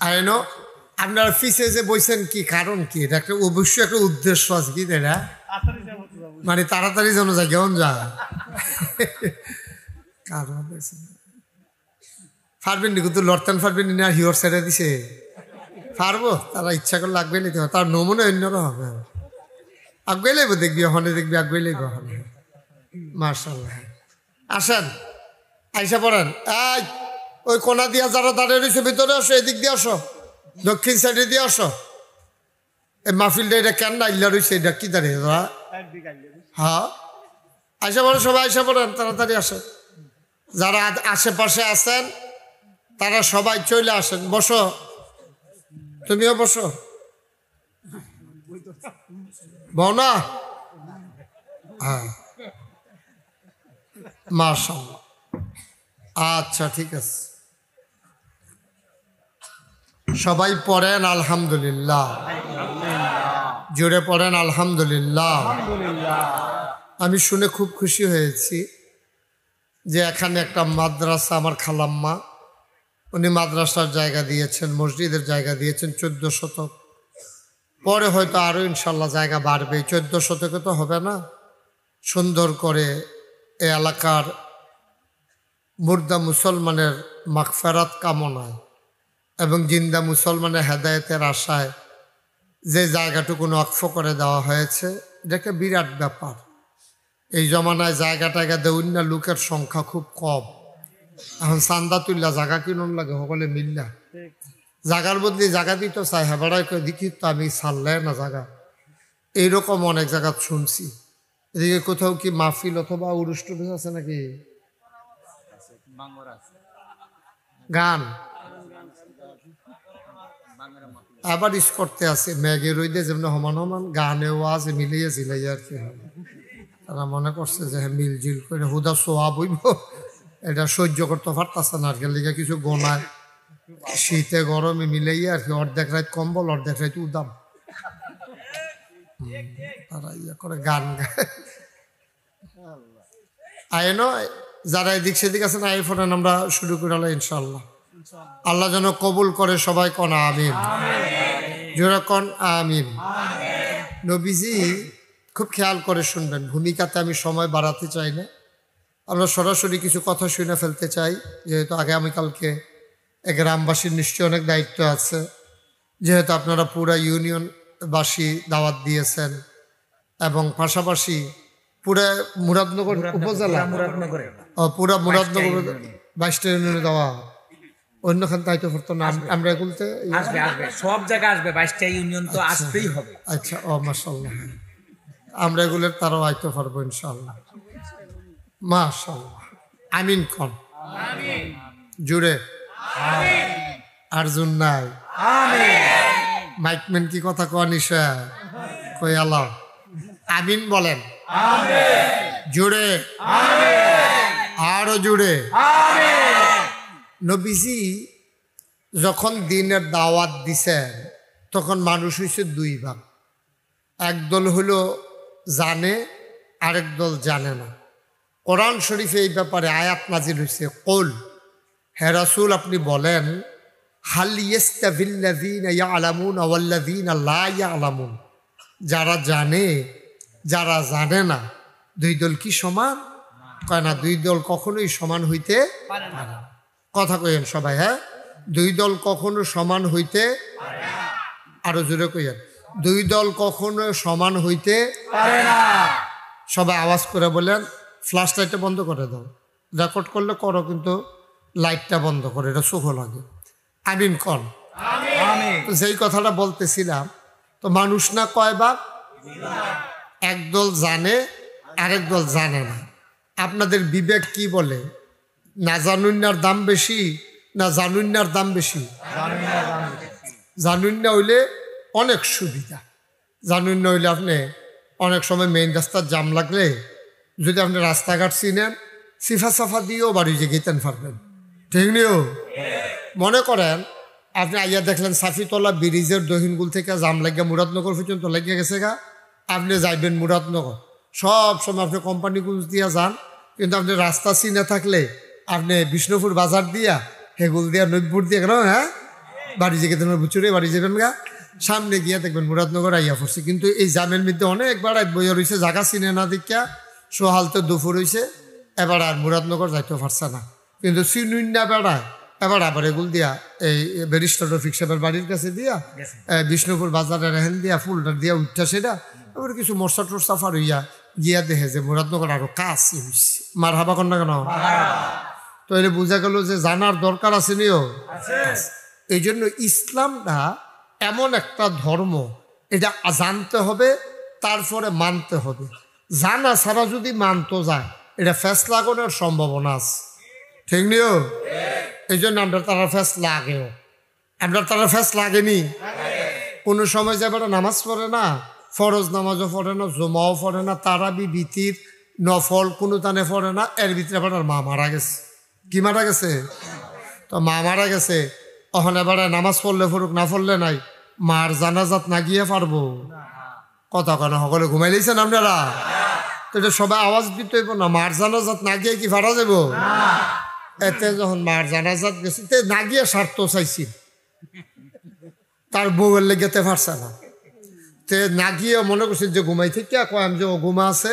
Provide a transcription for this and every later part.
আইনো আপনারা ফিসে যে বইছেন কি কারণ কি? এটা একটা অবশ্যই একটা উদ্দেশ্য আছে কি এটা, মানে তাড়াতাড়ি যেন যায় কেমন যা কারণ পারবেন নি কিন্তু লড়তেন পারবেন না হিওর ছেড়ে দিছে পারবো তারা ইচ্ছা করে লাগবে নিতে হবে তার নমুনা অন্যরা হবে আগুয়ে লাগবে দেখবি ওখানে দেখবি আগুয়ে লাগবে ওখানে মার্শাল্লাহ আসেন আইসা পড়েন এই ওই কোনা দিয়া যারা দাঁড়িয়ে রয়েছে ভিতরে আসো এদিক দিয়ে আসো দক্ষিণ সাইডে দিয়ে আসো এই মাহফিলটা এটা কেন আইলা রয়েছে এটা কি দাঁড়িয়ে তোরা হ্যাঁ আইসা পড়েন সবাই আইসা পড়েন তাড়াতাড়ি আসেন যারা আশেপাশে আছেন তারা সবাই চলে আসেন বসো তুমিও বসো বও না হ্যাঁ মাশাআল্লাহ আচ্ছা ঠিক আছে সবাই পড়েন আলহামদুলিল্লাহ জোরে পড়েন আলহামদুলিল্লাহ আমি শুনে খুব খুশি হয়েছি যে এখানে একটা মাদ্রাসা আমার খালাম্মা উনি মাদ্রাসার জায়গা দিয়েছেন মসজিদের জায়গা দিয়েছেন 14 শতক পরে হয়তো আরও ইনশাল্লাহ জায়গা বাড়বে 14 শতকে তো হবে না সুন্দর করে এ এলাকার মুর্দা মুসলমানের মাগফিরাত কামনায় এবং জিন্দা মুসলমানের হেদায়েতের আশায় যে জায়গাটুকু ওয়াকফ করে দেওয়া হয়েছে এটা একটা বিরাট ব্যাপার এই জমানায় জায়গা টায়গা দেউন না লোকের সংখ্যা খুব কম এখন চান্দা তুললা জায়গা কিনুন লাগে সকলে মিললা জায়গার বদলে জায়গা দিত চাই হেবাড়াই করে দেখি তো আমি ছাড়লে না জায়গা এইরকম অনেক জায়গা শুনছি এদিকে কোথাও কি মাহফিল অথবা উরুস টুরুস আছে নাকি গান আবার ইস করতে আছে মেঘের রইদে যেমন সমান সমান গানেও আছে মিলিয়ে ঝিলাই আর কি তারা মনে করছে যে মিলজিল করে হুদা সোয়া বইব এটা সহ্য করতে পারতেছে না আর কি লিগে কিছু গোনায় শীতে গরমে মিলাইয়া আর কি অর্ধেক রাত কম্বল অর্ধেক রাত উদাম তারা ইয়ে করে গান গায় আইনো যারা এদিক সেদিক আছেন আই ফোন আমরা শুরু করে ইনশাল্লাহ আল্লাহ যেন কবুল করে সবাই কন আমিন জোরে কন আমিন নবীজি খুব খেয়াল করে শুনবেন ভূমিকাতে আমি সময় বাড়াতে চাই না আমরা সরাসরি কিছু কথা শুনে ফেলতে চাই যেহেতু আগামীকালকে গ্রামবাসীর নিশ্চয়ই অনেক দায়িত্ব আছে যেহেতু আপনারা পুরা ইউনিয়নবাসী দাওয়াত দিয়েছেন এবং পাশাপাশি পুরা মুরাদনগর উপজেলা পুরা মুরাদনগর 22টা ইউনিয়নে দেওয়া অন্যখান দায়িত্ব করতো না আমরা এগুলোতে সব জায়গায় আসবে 22টা ইউনিয়ন তো আসতেই হবে আচ্ছা ও মাশাআল্লাহ আমরা এগুলোর তারও আইতে পারবো ইনশাআল্লাহ মাশাআল্লাহ আমিন কোন আমিন জুড়ে আমিন আরজুন নাই আমিন মাইকম্যান কি কথা কয় নিশা কই আল্লাহ আমিন বলেন আমিন জুড়ে আমিন আরো জুড়ে আমিন নবীজি যখন দিনের দাওয়াত দিছেন তখন মানুষ হইছে দুই ভাগ একদল হলো জানে আরেক দল জানে না কোরআন শরীফে এই ব্যাপারে আয়াত নাজিল হয়েছে কুল হে রাসূল আপনি বলেন হাল ইয়াস্তাভিল্লাযীনা ইয়ালামুনা ওয়াল্লাযীনা লা ইয়ালামুন যারা জানে যারা জানে না দুই দল কি সমান কয় না দুই দল কখনোই সমান হইতে পারে না কথা কইেন সবাই হ্যাঁ দুই দল কখনো সমান হইতে পারে না আরো জোরে কইেন দুই দল কখনো সমান হইতে পারে না সবাই আওয়াজ করে বলেন ফ্ল্যাশ লাইটটা বন্ধ করে দাও রেকর্ড করলে করো কিন্তু লাইটটা বন্ধ করে এটা সুখ লাগে আমিন কন আমিন যেই কথাটা বলতেছিলাম তো মানুষ না কয় ভাগ একদল জানে আরেক দল জানে না আপনাদের বিবেক কি বলে না জানুন্যার দাম বেশি না জানুন্যার দাম বেশি জানুন্যা হইলে অনেক সুবিধা জানুন্যা হইলে আপনি অনেক সময় মেইন রাস্তার জাম লাগলে যদি আপনি রাস্তাঘাট চিনেন সিফা সাফা দিয়েও বাড়ি যে গেতেন পারবেন ঠিক নিও মনে করেন আপনি আইয়া দেখলেন সাফিতলা ব্রিজের দহিনগুল থেকে জাম লাগিয়া মুরাদনগর পর্যন্ত লাগিয়ে গেছে গা আপনি যাইবেন মুরাদনগর সব সময় আপনি কোম্পানিগুলো দিয়া যান কিন্তু আপনি রাস্তা চিনে থাকলে আপনি বিষ্ণুপুর বাজার দিয়া হেগুল দিয়া নৈপুর দিয়ে গেল হ্যাঁ বাড়ি জেগে তোমার বুচুরে বাড়ি যাবেন গা, সামনে গিয়া দেখবেন মুরাদনগর আইয়া পড়ছে। কিন্তু এই জামের মধ্যে অনেক বেড়ায় বইয়া রয়েছে, জায়গা চিনে না দীক্ষা সোহালতে দুপুর হয়েছে, এবার আর মুরাদনগর যাইতে পারছে না। কিন্তু চিনুন না বেড়ায়, এবার আবার এগুল দিয়া এই ব্যারিস্টার রফিক সাহেবের বাড়ির কাছে দিয়া বিষ্ণুপুর বাজারে রেহেন দিয়া ফুলটা দিয়া উঠা সেটা এবার কিছু মশা টর্সা ফার হইয়া গিয়া দেখে যে মুরাদনগর আরো কাছে হয়েছে। মার হাবা কন্যা কেন? তো এটা বোঝা গেল যে জানার দরকার আছে নিও। এই জন্য ইসলামটা এমন একটা ধর্ম, এটা জানতে হবে তারপরে মানতে হবে। জানা ছাড়া যদি মানতে যায় এটা ফেসলা করার সম্ভাবনা আছে, ঠিক নিও। এই জন্য আমরা তারা ফেস লাগেও, আমরা তারা ফেস লাগেনি। কোনো সময় যে এবার নামাজ পড়ে না, ফরজ নামাজও পড়ে না, জমাও পড়ে না, তারাবি বিতির নফল কোনো তানে পড়ে না, এর ভিতরে এবার মা মারা গেছে। কি মারা গেছে? তো মা মারা গেছে, ওখানে এবার নামাজ পড়লে পড়ুক না পড়লে নাই, মার জানাজাত না গিয়ে পারবো? কথা কেন সকলে ঘুমাই লিয়েছেন আপনারা? তো এটা সবাই আওয়াজ দিতে হইব না, মার জানাজাত না গিয়ে কি পারা যাব? এতে যখন মার জানাজাত গেছে তে না গিয়ে স্বার্থ চাইছি, তার বউয়ের লেগেতে পারছে না, তে না গিয়ে মনে করছি যে ঘুমাই থেকে কয় আমি যে ও ঘুমা আছে,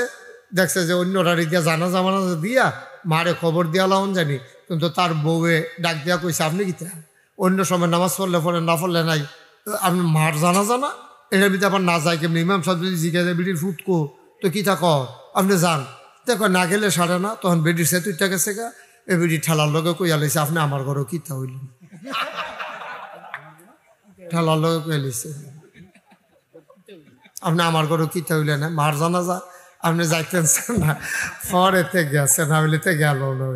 দেখছে যে অন্য রাড়ি দিয়া জানাজা মানাজা দিয়া মারে খবর দিয়া লাউন জানি, কিন্তু তার বউয়ে ডাক দিয়া কইছে আপনি কি অন্য সময় নামাজ পড়লে পড়ে না পড়লে নাই, আপনি মার জানাজা না এটার ভিতরে আবার না যায় কেমনি? ইমাম সাহেব যদি জিজ্ঞাসা যায় বিড়ির ফুটকো তো কী থাক আপনি যান, দেখো না গেলে সারে না, তখন বেডির সে তুইটা গেছে গা, এ বেডি ঠেলার লগে কইয়া লাইছে আপনি আমার ঘরও কিতা হইলেন, ঠেলার লগে কইয়া লাইছে আপনি আমার ঘরও কিতা হইলে না, মার জানাজা আপনি যাইতেন না, পরেতে গেছে না হইলে তে গেল না।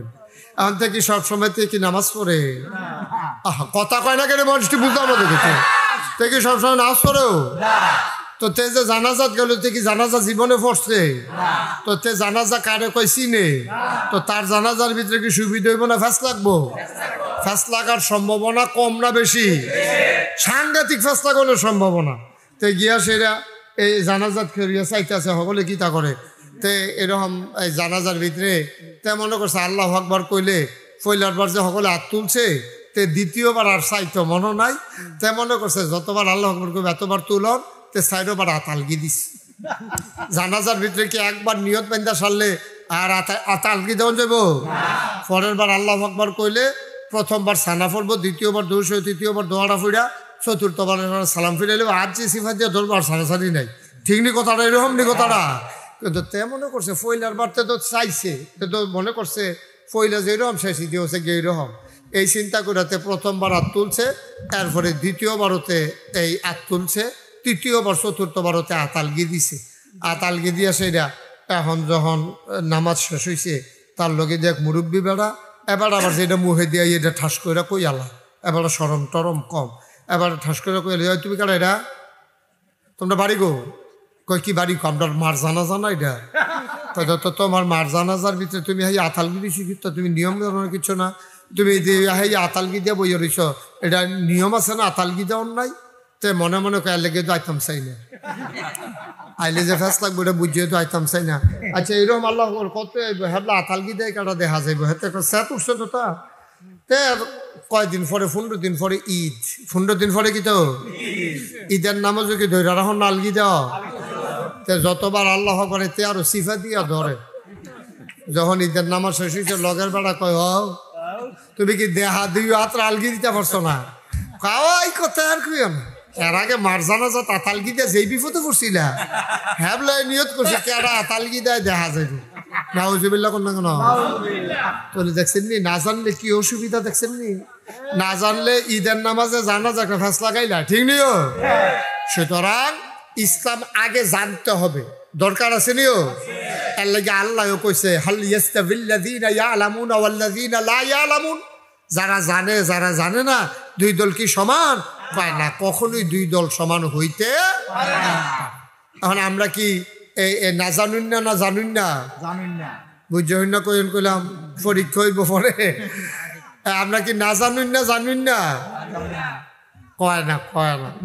এখন থেকে সবসময় থেকে কি নামাজ পড়ে? কথা কয় না কেন মানুষটি বুঝতে হবে তে কি সবসময় নামাজ পড়েও? তো তে যে জানাজাত গেল তে কি জানাজা জীবনে পড়ছে? তো তে জানাজা কারে কই চিনে? তো তার জানাজার ভিতরে কি সুবিধা হইব না ফ্যাস লাগবো? ফ্যাস লাগার সম্ভাবনা কম না বেশি? সাংঘাতিক ফ্যাস লাগানোর সম্ভাবনা। তে গিয়া সেরা এই জানাজাত করিয়া চাইতেছে সকলে কি তা করে, তে এরকম এই জানাজার ভিতরে তে মনে করছে আল্লাহ আকবার কইলে পয়লার বার যে সকলে হাত তুলছে, তে দ্বিতীয়বার আর চাইতো মনে নাই, তে মনে করছে যতবার আল্লাহ আকবার কইবে এতবার তুলন, তে সাইডবার আতালগি দিস। জানাজার ভিতরে কি একবার নিয়ত বান্ধা সারলে আর আতালগি দেওয়া যাব? পরের বার আল্লাহ আকবার কইলে প্রথমবার সানা পড়বো, দ্বিতীয়বার দোষ, তৃতীয়বার দোয়াটা ফুড়া, চতুর্থবার সালাম ফিরাইলে আর যে সিফাত দিয়ে ধরবো আর সারাসারি নাই। ঠিক নি কথাটা? এরকম নি কথাটা? কিন্তু তে মনে করছে ফইলার বারতে তো চাইছে, তে তো মনে করছে ফইলা যেরকম শেষি দিয়েছে গিয়ে এরকম, এই চিন্তা করাতে প্রথমবার হাত তুলছে, তারপরে দ্বিতীয়বারতে এই হাত তুলছে, তৃতীয়বার চতুর্থবারতে আতালগি দিছে। আতালগি দিয়া সেটা এখন যখন নামাজ শেষ হয়েছে তার লগে দেখ মুরব্বী বেড়া, এবার আবার যেটা মুখে দিয়া এটা ঠাস করে কই আলা, এবার সরম টরম কম, এবার ঠাস করে কই আলা তুমি কারা এটা তোমরা বাড়ি গো? কই কি বাড়ি কো? আমরা মার জানা জানা এটা তো তোমার মার জানাজার ভিতরে তুমি হাই আতালগি দিছি, কিন্তু তুমি নিয়ম জানার কিছু না, তুমি হাই আতালগি দিয়ে বইয়া রইছ, এটা নিয়ম আছে না আতালগি দেওয়ার নাই? তে মনে মনে কয়ে লেগে তো আইতাম চাই না, আইলে যে ফেস লাগবে এটা বুঝিয়ে তো আইতাম চাই না। আচ্ছা এরকম আল্লাহ কত হেবলা আতালগি দেয় কাটা দেখা যাইব, হেতে স্যাত উঠছে তো তা তে কয়দিন পরে 15 দিন পরে ঈদ, 15 দিন পরে কি তো ঈদের নামাজও কি ধৈর্য রাখুন না আলগি দেওয়া, তে যতবার আল্লাহ করে তে আরো সিফা দিয়া ধরে। যখন ঈদের নামাজ শেষ হয়েছে লগের বেড়া কয় তুমি কি দেহা দুই হাত আলগি দিতে পারছো না? কাওয়াই কথা আর কি এর আগে মার জানাজা আতালগি দিয়ে যেই বিপদে পড়ছিলা হ্যাবলাই নিয়ত করছে কেডা আতালগি দেয় দেখা যাইব নাউজুবিল্লাহ কোন না কেন? তাহলে দেখছেন নি না জানলে কি অসুবিধা, দেখছেন নি না জানলে ঈদের নামাজে জানাজা একটা ফ্যাস লাগাইলা, ঠিক নিও। সুতরাং ইসলাম আগে জানতে হবে, দরকার আছে নিও। এর লাগে আল্লাহ কইছে হাল ইয়াস্তাবিল্লাযীনা ইয়ালামুনা ওয়াল্লাযীনা লা ইয়ালামুন, যারা জানে যারা জানে না দুই দল কি সমান? পায় না, কখনোই দুই দল সমান হইতে পারে না। এখন আমরা কি না জানুন না না জানুন না বুঝে হইন না কইন কইলাম পরীক্ষা হইব পরে, আমরা কি না জানুন না জানুন না কয় না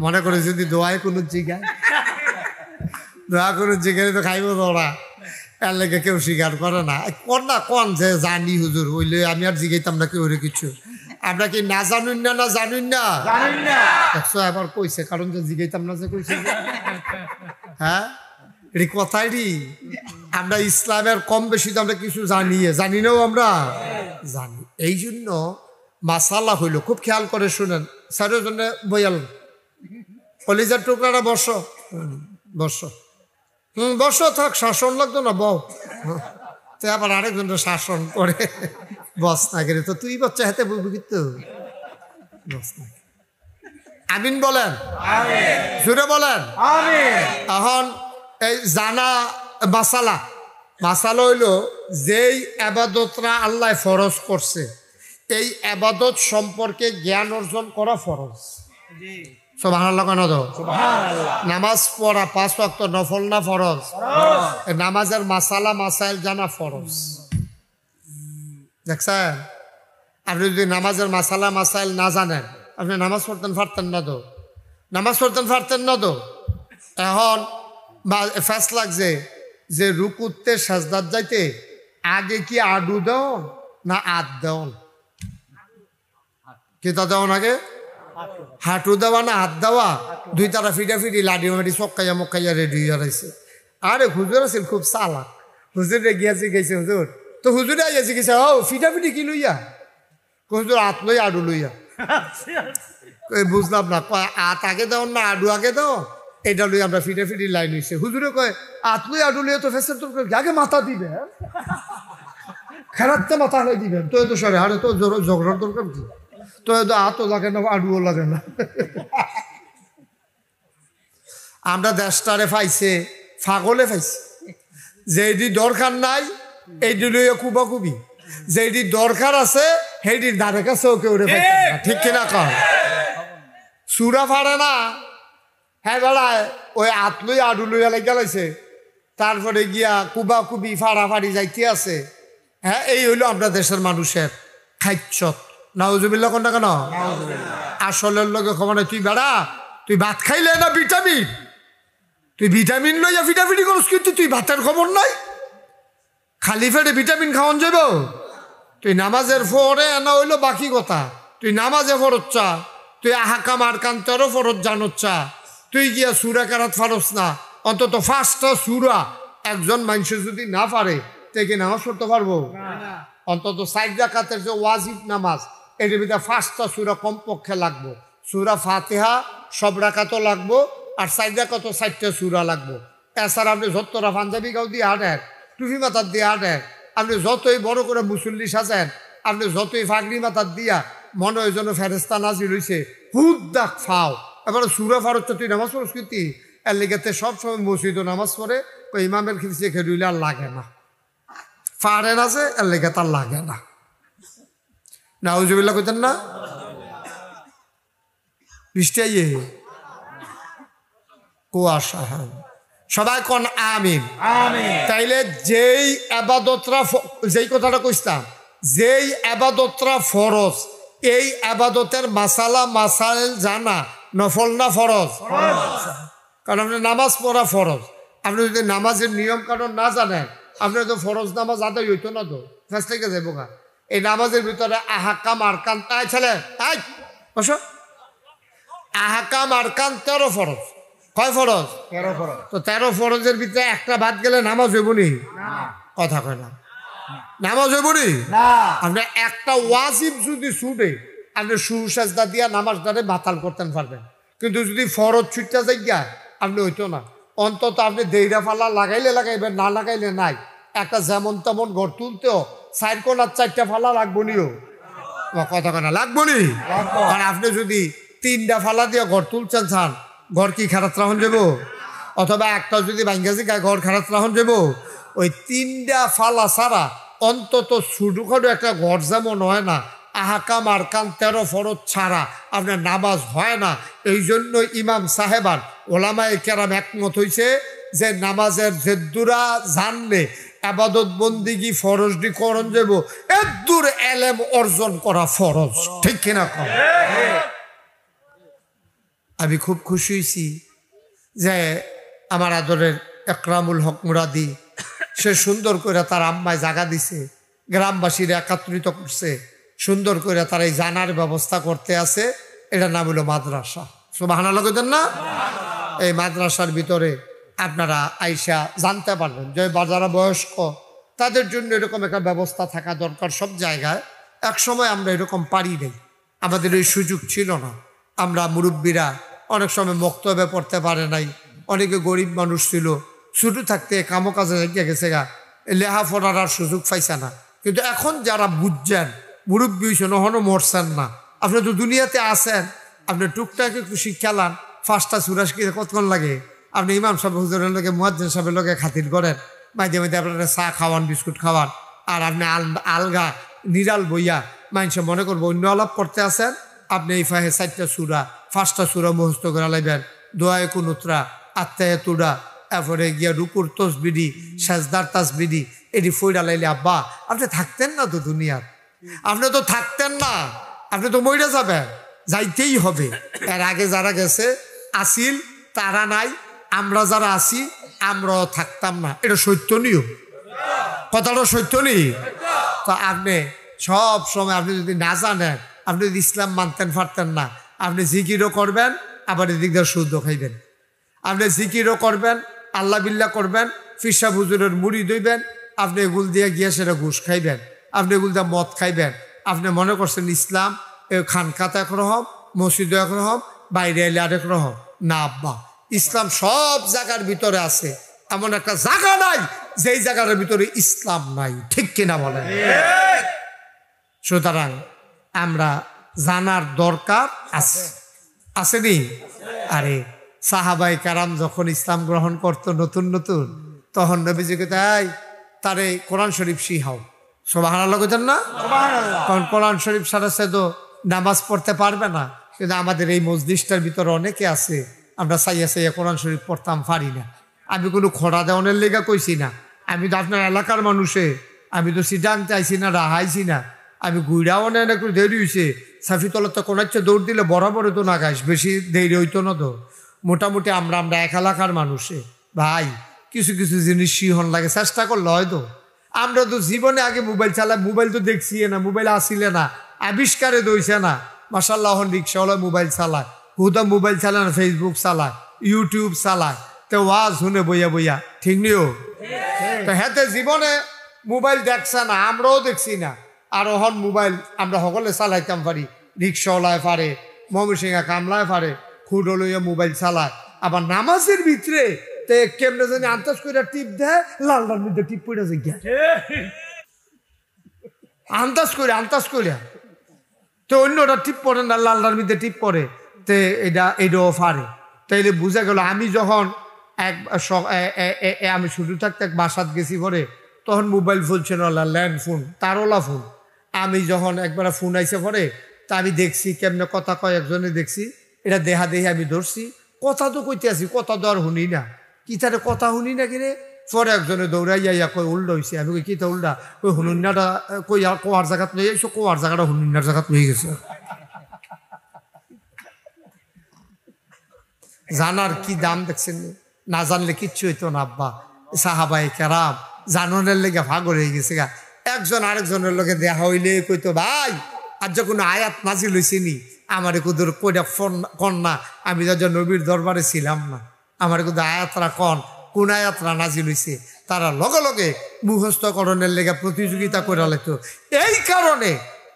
মনে করে যদি দোয়ায় কোনো জিগায় দোয়া কোনো জিগায় তো খাইব ওরা, এর লেগে কেউ স্বীকার করে না। কন না কন যে জানি হুজুর হইলে আমি আর জিগাইতাম না কেউ কিছু, আমরা কি না জানুন না না জানুন না জানেন না দেখছো এবার কইছে কারণ যে জিগাইতাম না যে কইছে যে। হ্যাঁ এটি কথাই আমরা ইসলামের কম বেশি তো আমরা কিছু জানি নাও আমরা জানি এই জন্য মাসালা হইল খুব খেয়াল করে শুনেন স্যারের জন্য বইয়াল কলিজার টুকরাটা বসো বসো বসো থাক শাসন লাগতো না বউ তো আবার আরেকজনের শাসন করে বস না গেলে তো তুই বাচ্চা হাতে বুঝবি কিন্তু বস না আমিন বলেন জুড়ে বলেন এখন এই জানা মাসালা মাসালা হইল যেই আবাদতরা আল্লাহ ফরজ করছে এই আবাদত সম্পর্কে জ্ঞান অর্জন করা ফরজ সুবহানাল্লাহ কেন তো নামাজ পড়া 5 ওয়াক্ত নফল না ফরজ নামাজের মাসালা মাসাইল জানা ফরজ দেখছেন আপনি যদি নামাজের মাসালা মাসাইল না জানেন আপনি নামাজ পড়তেন পারতেন না তো নামাজ পড়তেন পারতেন না তো এখন ফ্যাস লাগছে যে রুকুতে সাজদাত যাইতে আগে কি আডু দেওন না আদ দেওন কি তা দেওয়ান আগে হাঁটু দেওয়া না হাত দেওয়া দুই তারা ফিটাফিটি লাডি মাটি চক্কাইয়া মক্কাইয়া রেডি হয়ে রয়েছে আরে হুজুর আছেন খুব চালাক হুজুর গিয়েছে গেছে হুজুর তো হুজুরে আইয়াছে গেছে ও ফিটাফিটি কি লইয়া হুজুর হাত লই আডু লইয়া বুঝলাম না হাত আগে দাও না আডু আগে দাও এটা লই আমরা ফিটাফিটি লাইন হইছে হুজুরে কয় হাত লই আডু লইয়া তো ফেসের তোর আগে মাথা দিবে খেলাতে মাথা হয়ে দিবেন তো তো সরে আরে তো ঝগড়ার দরকার কি তো হাতও লাগে না আডুও লাগে না আমরা দেশটারে পাইছে ফাগলে পাইছে যেটি দরকার নাই এইটি লইয়া কুবাকুবি যেটি দরকার আছে সেইটির ধারে কাছেও কেউ ঠিক কিনা কর সুরা ফাড়ে না হ্যাঁ বেড়ায় ওই হাত লই আডু লইয়া লেগে লাইছে তারপরে গিয়া কুবাকুবি ফাড়াফাড়ি যাইতে আছে হ্যাঁ এই হইলো আমরা দেশের মানুষের খাইচ্ছত নাউজুবিল্লাহ কোনটা কেন আসলের লোকে খবর নাই তুই বেড়া তুই ভাত খাইলে না ভিটামিন তুই ভিটামিন লইয়া ফিটাফিটি করস কিন্তু তুই ভাতের খবর নাই খালি ফেটে ভিটামিন খাওয়ান যাব তুই নামাজের ফরে না হইলো বাকি কথা তুই নামাজে ফরজ চা তুই আহাকাম আর কান্তরও ফরজ জানোর চা তুই গিয়া সুরা কারাত ফারস না অন্তত 5টা সুরা একজন মানুষ যদি না পারে তে কি নামাজ পড়তে পারবো অন্তত 4 রাকাতের যে ওয়াজিব নামাজ এটার ভিতরে 5টা সুরা কমপক্ষে লাগবো সুরা ফাতিহা সব রাকাতও লাগবো আর 4 রাকাতও 4টা সুরা লাগবো এছাড়া আপনি যতটা পাঞ্জাবি গাও দিয়ে হাঁটেন টুপি মাথার দিয়ে হাঁটেন আপনি যতই বড় করে মুসল্লি সাজেন আপনি যতই ফাগড়ি মাথার দিয়া মনে হয় যেন ফেরেস্তা নাজিল হইছে হুদ্দাক ফাও এবার সুরা ফারত তুই নামাজ পড়স কিন্তু এর লেগেতে সবসময় মসজিদ নামাজ পড়ে ওই ইমামের খিলসে খেলুইলে আর লাগে না ফারেন আছে এর লেগে তার লাগে না নাউজুবিল্লাহ কইতেন না বৃষ্টি আইয়ে কুয়াশা হ্যাঁ সবাই কোন আমিন তাইলে যেই আবাদতরা যেই কথাটা কইতাম যেই আবাদতরা ফরজ এই আবাদতের মাসালা মাসাইল জানা নফল না ফরজ কারণ আপনি নামাজ পড়া ফরজ আপনি যদি নামাজের নিয়ম কানুন না জানেন আপনি তো ফরজ নামাজ আদায় হইতো না তো ফেস থেকে যাবো গা এই নামাজের ভিতরে আহাকাম আরকান তাই ছেলে তাই বসো আহাকাম আরকান 13 ফরজ কয় ফরজ 13 ফরজ তো 13 ফরজের ভিতরে একটা বাদ গেলে নামাজ হইব নি কথা কয় না নামাজ হইব নি আপনি একটা ওয়াজিব যদি ছুটে আপনি সুসাজদা দিয়া নামাজটারে বাতাল করতে পারবেন কিন্তু যদি ফরজ ছুটতে যাই গা আপনি হইতো না অন্তত আপনি দেইরা ফালা লাগাইলে লাগাইবেন না লাগাইলে নাই একটা যেমন তেমন ঘর তুলতেও 4 কোণার 4টা ফালা লাগবো নিও কথা কেনা লাগবো নি আর আপনি যদি 3টা ফালা দিয়ে ঘর তুলছেন চান ঘর কি খারাপ রাখুন যাব অথবা একটা যদি ভাঙ্গাছি গায়ে ঘর খারাপ রাখুন যাব ওই 3টা ফালা ছাড়া অন্তত ছোটখাটো একটা ঘর যেমন হয় না আহাকাম আরকান 13 ফরজ ছাড়া আপনার নামাজ হয় না এই জন্য ইমাম সাহেবান ওলামায়ে কেরাম একমত হইছে যে নামাজের জেদ্দুরা জানলে আবাদত বন্দিগি ফরজডি করণ যাব এদ্দুর এলেম অর্জন করা ফরজ ঠিক কিনা কম আমি খুব খুশি হয়েছি যে আমার আদরের একরামুল হক মুরাদি সে সুন্দর করে তার আম্মায় জায়গা দিছে গ্রামবাসীরা একত্রিত করছে সুন্দর করে তারা এই জানার ব্যবস্থা করতে আছে। এটার নাম হলো মাদ্রাসা। সুবহানাল্লাহ কইতেন না? এই মাদ্রাসার ভিতরে আপনারা আইসা জানতে পারবেন যে যারা বয়স্ক তাদের জন্য এরকম একটা ব্যবস্থা থাকা দরকার সব জায়গায়। এক সময় আমরা এরকম পারি নাই, আমাদের এই সুযোগ ছিল না। আমরা মুরব্বীরা অনেক সময় মক্তবে পড়তে পারে নাই, অনেকে গরিব মানুষ ছিল, শুরু থাকতে কামো কাজে লেগে গেছে গা, লেখাপড়ার আর সুযোগ পাইছে না। কিন্তু এখন যারা বুঝছেন, মুরব্বী হয়েছেন, ওখানেও মরছেন না, আপনি তো দুনিয়াতে আছেন, আপনি টুকটাক একটু শিক্ষালান। 5টা সূরা শিখতে কতক্ষণ লাগে? আপনি ইমাম সাহেব হুজুরের লোকে মুয়াজ্জিন সাহেবের লোকে খাতির করেন, মাঝে মাঝে আপনারা চা খাওয়ান, বিস্কুট খাওয়ান, আর আপনি আলগা নিরাল বইয়া মানুষে মনে করবো অন্য আলাপ করতে আসেন। আপনি এই ফাহে 4টা সূরা 5টা সূরা মুখস্থ করে লাইবেন, দোয়ায়ে কুনুতরা, আত্মায়াতুরা, এরপরে গিয়া রুকুর তসবিডি, সাজদার তাসবিডি, এটি ফইরা লাইলে আব্বা আপনি থাকতেন না তো দুনিয়ার, আপনি তো থাকতেন না, আপনি তো মইরা যাবেন, যাইতেই হবে। এর আগে যারা গেছে আসিল তারা নাই, আমরা যারা আছি আমরাও থাকতাম না। এটা সত্য নিয়ম, কথাটা সত্য নেই। তো আপনি সব সময় আপনি যদি না জানেন, আপনি যদি ইসলাম মানতেন পারতেন না, আপনি জিকিরও করবেন, আবার এদিক দিয়ে শুদ্ধ খাইবেন। আপনি জিকিরও করবেন, আল্লাহ বিল্লাহ করবেন, ফিরসা হুজুরের মুড়ি দইবেন, আপনি এগুল দিয়ে গিয়ে সেটা ঘুষ খাইবেন, আপনি এগুল দিয়ে মদ খাইবেন। আপনি মনে করছেন ইসলাম খানকাতে একরকম, মসজিদে একরকম, বাইরে এলে আরেক রকম। না আব্বা, ইসলাম সব জায়গার ভিতরে আছে, এমন একটা জায়গা নাই যেই জায়গার ভিতরে ইসলাম নাই। ঠিক কিনা বলেন? সুতরাং আমরা জানার দরকার আছে, আসেনি? আরে সাহাবাই কারাম যখন ইসলাম গ্রহণ করত নতুন নতুন, তখন নবীজিকে তাই তারে কোরআন শরীফ শিখাও। সুবহানাল্লাহ কইতেন না? কারণ কোরআন শরীফ সারা সে তো নামাজ পড়তে পারবে না। কিন্তু আমাদের এই মসজিদটার ভিতরে অনেকে আছে, আমরা চাইয়া চাইয়া কোরআন শরীফ পড়তাম পারি না। আমি কোনো খোড়া দেওয়ানের লেগা কইছি না, আমি তো আপনার এলাকার মানুষে, আমি তো সিটাংতে আইছি না, রাহাইছি না, আমি ঘুরাও না, একটু দেরি হয়েছে। সাফিতলা তো কোনো ইচ্ছে দৌড় দিলে বরাবরে তো না গাইস, বেশি দেরি হইতো না তো। মোটামুটি আমরা এক এলাকার মানুষে ভাই কিছু কিছু জিনিস শিহন লাগে, চেষ্টা করলে হয়তো। আমরা তো জীবনে আগে মোবাইল চালাই, মোবাইল তো দেখছি না, মোবাইল আসিলে না, আবিষ্কারে দইছে না। মাশাআল্লাহ রিক্সাওয়ালা মোবাইল চালায়, হুদা মোবাইল চালায় না, ফেসবুক চালায়, ইউটিউব চালায়, তো ওয়াজ শুনে বইয়া বইয়া। ঠিক নিও তো হেতে জীবনে মোবাইল দেখছে না, আমরাও দেখছি না। আর ওহন মোবাইল আমরা সকলে চালাইতাম পারি, রিক্সাওয়ালায় পারে, ময়মনসিংহা কামলায় পারে, খুঁড়ো লইয়া মোবাইল চালায়। আবার নামাজের ভিতরে তে কেমনে জানি আন্দাজ করে টিপ দেয়, লালটার মধ্যে টিপ পড়ে যায়, আন্দাজ করে তো অন্যটা টিপ পড়ে না, লালটার মধ্যে টিপ পড়ে, তে এটাও পারে। তাইলে বুঝা গেল আমি যখন আমি শুরু থাকতে এক বাসাত গেছি পরে, তখন মোবাইল ফোন ছিল না, ল্যান্ড ফোন, তারওয়ালা ফোন। আমি যখন একবার ফোন আইসে পরে, তা আমি দেখছি কেমনে কথা কয়, একজনে দেখছি, এটা দেহা দেহে আমি ধরছি, কথা তো কইতে আছি, কথা তো আর শুনি না, কি তারে কথা শুনি না কিরে। পরে একজনে দৌড়াইয়া কই উল্টা হয়েছে, আমি কই কি তা উল্টা, ওই হুনুন্নাটা কই আর কোয়ার জায়গাত লই আইসো, কোয়ার জায়গাটা হুনুন্নার জায়গাত লই গেছে। জানার কি দাম দেখছেন, না জানলে কিচ্ছু হইতো না আব্বা। সাহাবাই কেরাম জাননের লেগে ভাগর হয়ে গেছে গা। একজন আরেকজনের লোকে দেখা হইলে কইতো ভাই আর যখন আয়াত নাজিল হয়েছে নি, আমার কুদুর কইটা কন্যা, আমি যা নবীর দরবারে ছিলাম না, আমার কিন্তু আয়াতরা কোন আয়াতরা নাজিল হয়েছে, তারা লগে লগে মুখস্থকরণের লেগে প্রতিযোগিতা করে লাগতো। এই কারণে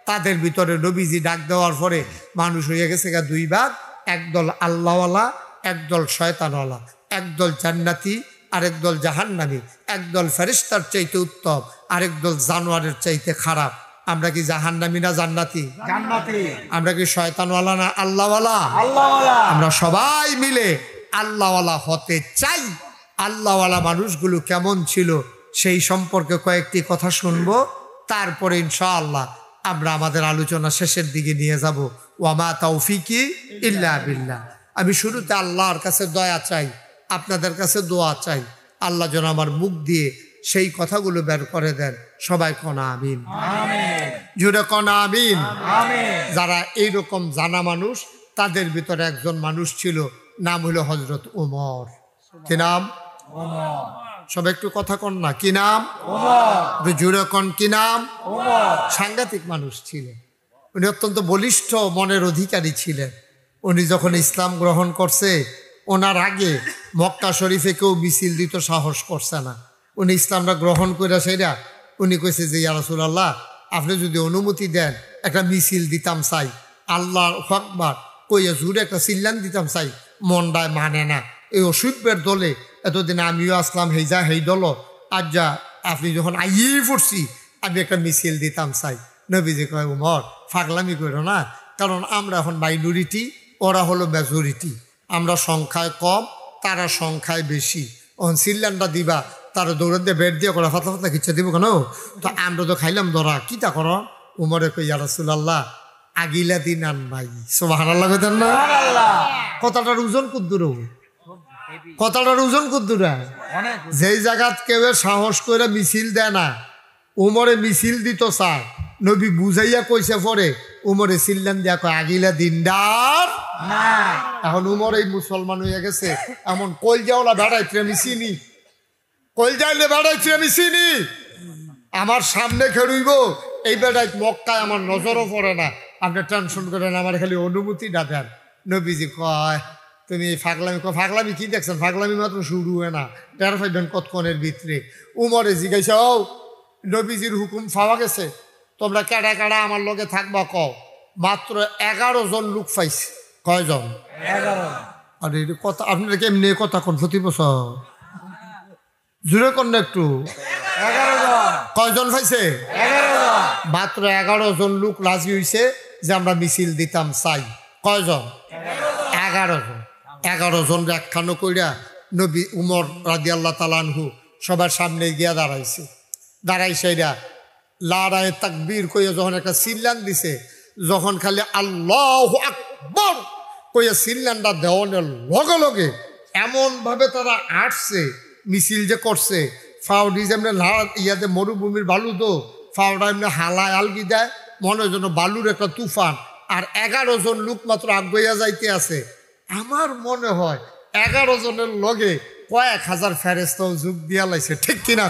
তাদের ভিতরে নবীজি ডাক দেওয়ার পরে মানুষ হয়ে গেছে গা দুই ভাগ, একদল আল্লাহওয়ালা, একদল শয়তানওয়ালা, একদল জান্নাতি আরেক দল জাহান্নামী, একদল ফেরেশতার চাইতে উত্তম, আরেক দল জানোয়ারের চাইতে খারাপ। আমরা কি জাহান্নামী না জান্নাতি? জান্নাতি। আমরা কি শয়তানওয়ালা না আল্লাহওয়ালা? আল্লাহওয়ালা। আমরা সবাই মিলে আল্লাহওয়ালা হতে চাই। আল্লাহওয়ালা মানুষগুলো কেমন ছিল সেই সম্পর্কে কয়েকটি কথা শুনবো, তারপরে ইনশাআল্লাহ আমরা আমাদের আলোচনা শেষের দিকে নিয়ে যাব। ওয়ামা তাওফিকি ইল্লা বিল্লাহ। আমি শুরুতে আল্লাহর কাছে দয়া চাই, আপনাদের কাছে দোয়া চাই, আল্লাহ যেন আমার মুখ দিয়ে সেই কথাগুলো বের করে দেন। সবাই কনা আমিন, জুড়ে কনা আমিন। যারা এইরকম জানা মানুষ, তাদের ভিতরে একজন মানুষ ছিল, নাম হলো হযরত ওমর। কি নাম? সব একটু কথা কন না, কি নাম? জুড়ে কন, কি নাম? সাংঘাতিক মানুষ ছিলেন। উনি অত্যন্ত বলিষ্ঠ মনের অধিকারী ছিলেন। উনি যখন ইসলাম গ্রহণ করছে, ওনার আগে মক্কা শরীফে কেউ মিছিল দিতে সাহস করছে না। উনি ইসলামটা গ্রহণ করে সেটা উনি কইছে যে ইয়া রাসূলুল্লাহ, আপনি যদি অনুমতি দেন একটা মিছিল দিতাম চাই, আল্লাহু আকবার কইয়া জুড়ে একটা চিল্লান দিতাম চাই, মনটায় মানে না। এই অসুভের দলে এতদিন আমিও আসলাম, হেইজা হেই দল, আজ যা আপনি যখন আইয়েই পড়ছি, আমি একটা মিছিল দিতাম চাই। নবীজি কয়, উমর ফাগলামি করো না, কারণ আমরা এখন মাইনরিটি, ওরা হলো মেজরিটি। আমরা সংখ্যায় কম, তারা সংখ্যায় বেশি। ওখান চিল্লানটা দিবা, তারা দৌড়ান দিয়ে বেড দিয়ে করা ফাতা ফাতা খিচ্ছে দিব কেন? তো আমরা তো খাইলাম ধরা, কিতা করো? উমরে কই, ইয়া রাসূলুল্লাহ, আগিলা দিন আন নাই। সুবহানাল্লাহ কইতেন না? কথাটার ওজন কুদ্দুর, কথাটার ওজন কুদ্দুরা। যেই জায়গাত কেউ সাহস করে মিছিল দেয় না, উমরে মিছিল দিত চায়। নবী বুঝাইয়া কইছে পরে উমরে চিল্লান দিয়া কয়, আগিলা দিনদার। এখন উমর এই মুসলমান হইয়া গেছে, এমন কলজাওলা বেড়াইছে আমি চিনি, কলজাইলে বেড়াইছে আমি চিনি, আমার সামনে খেরুইব এই বেড়াই মক্কায় আমার নজরও পড়ে না। আপনি টেনশন করেন, আমার খালি অনুমতিটা দেন। নবীজি কয়, তুমি এই ফাগলামি, ফাগলামি কি দেখছেন? ফাগলামি মাত্র শুরু হয় না, টের পাইবেন কতক্ষণের ভিতরে। উমরে জিজ্ঞাসা, ও নবীজির হুকুম পাওয়া গেছে, তোমরা কেডা কেডা আমার লগে থাকবা কও। মাত্র 11 জন লোক পাইছে। কয়জন? 11। আরে কথা আপনারা কেমনি কথা কোন প্রতি বছর জুড়ে কোন না একটু? 11 জন। কয়জন পাইছে? 11 জন। মাত্র 11 জন লোক রাজি হইছে যে আমরা মিছিল দিতাম চাই। কয়জন? 11 জন। 11 জন একখানো কইরা নবী উমর রাদিয়াল্লাহু তাআলা আনহু সবার সামনে গিয়া দাঁড়াইছে। দাঁড়াইছেরা লারায়ে তাকবীর কইয়া যখন একটা চিল্লান দিছে, যখন খালি আল্লাহু আকবার কইয়া চিল্লানটা দেওয়ানের লগে লগে এমনভাবে তারা আসছে, মিছিল যে করছে, ফাউডি যেমনি ইয়াতে মরুভূমির বালু, তো ফাউডা এমনি হালায় আলগি দেয়, মনে যেন বালুর একটা তুফান। আর 11 জন লোক মাত্র আগুইয়া যাইতে আছে। আমার মনে হয় 11 জনের লগে কয়েক হাজার ফেরেশতাও যোগ দিয়া লাইছে, ঠিক কিনা?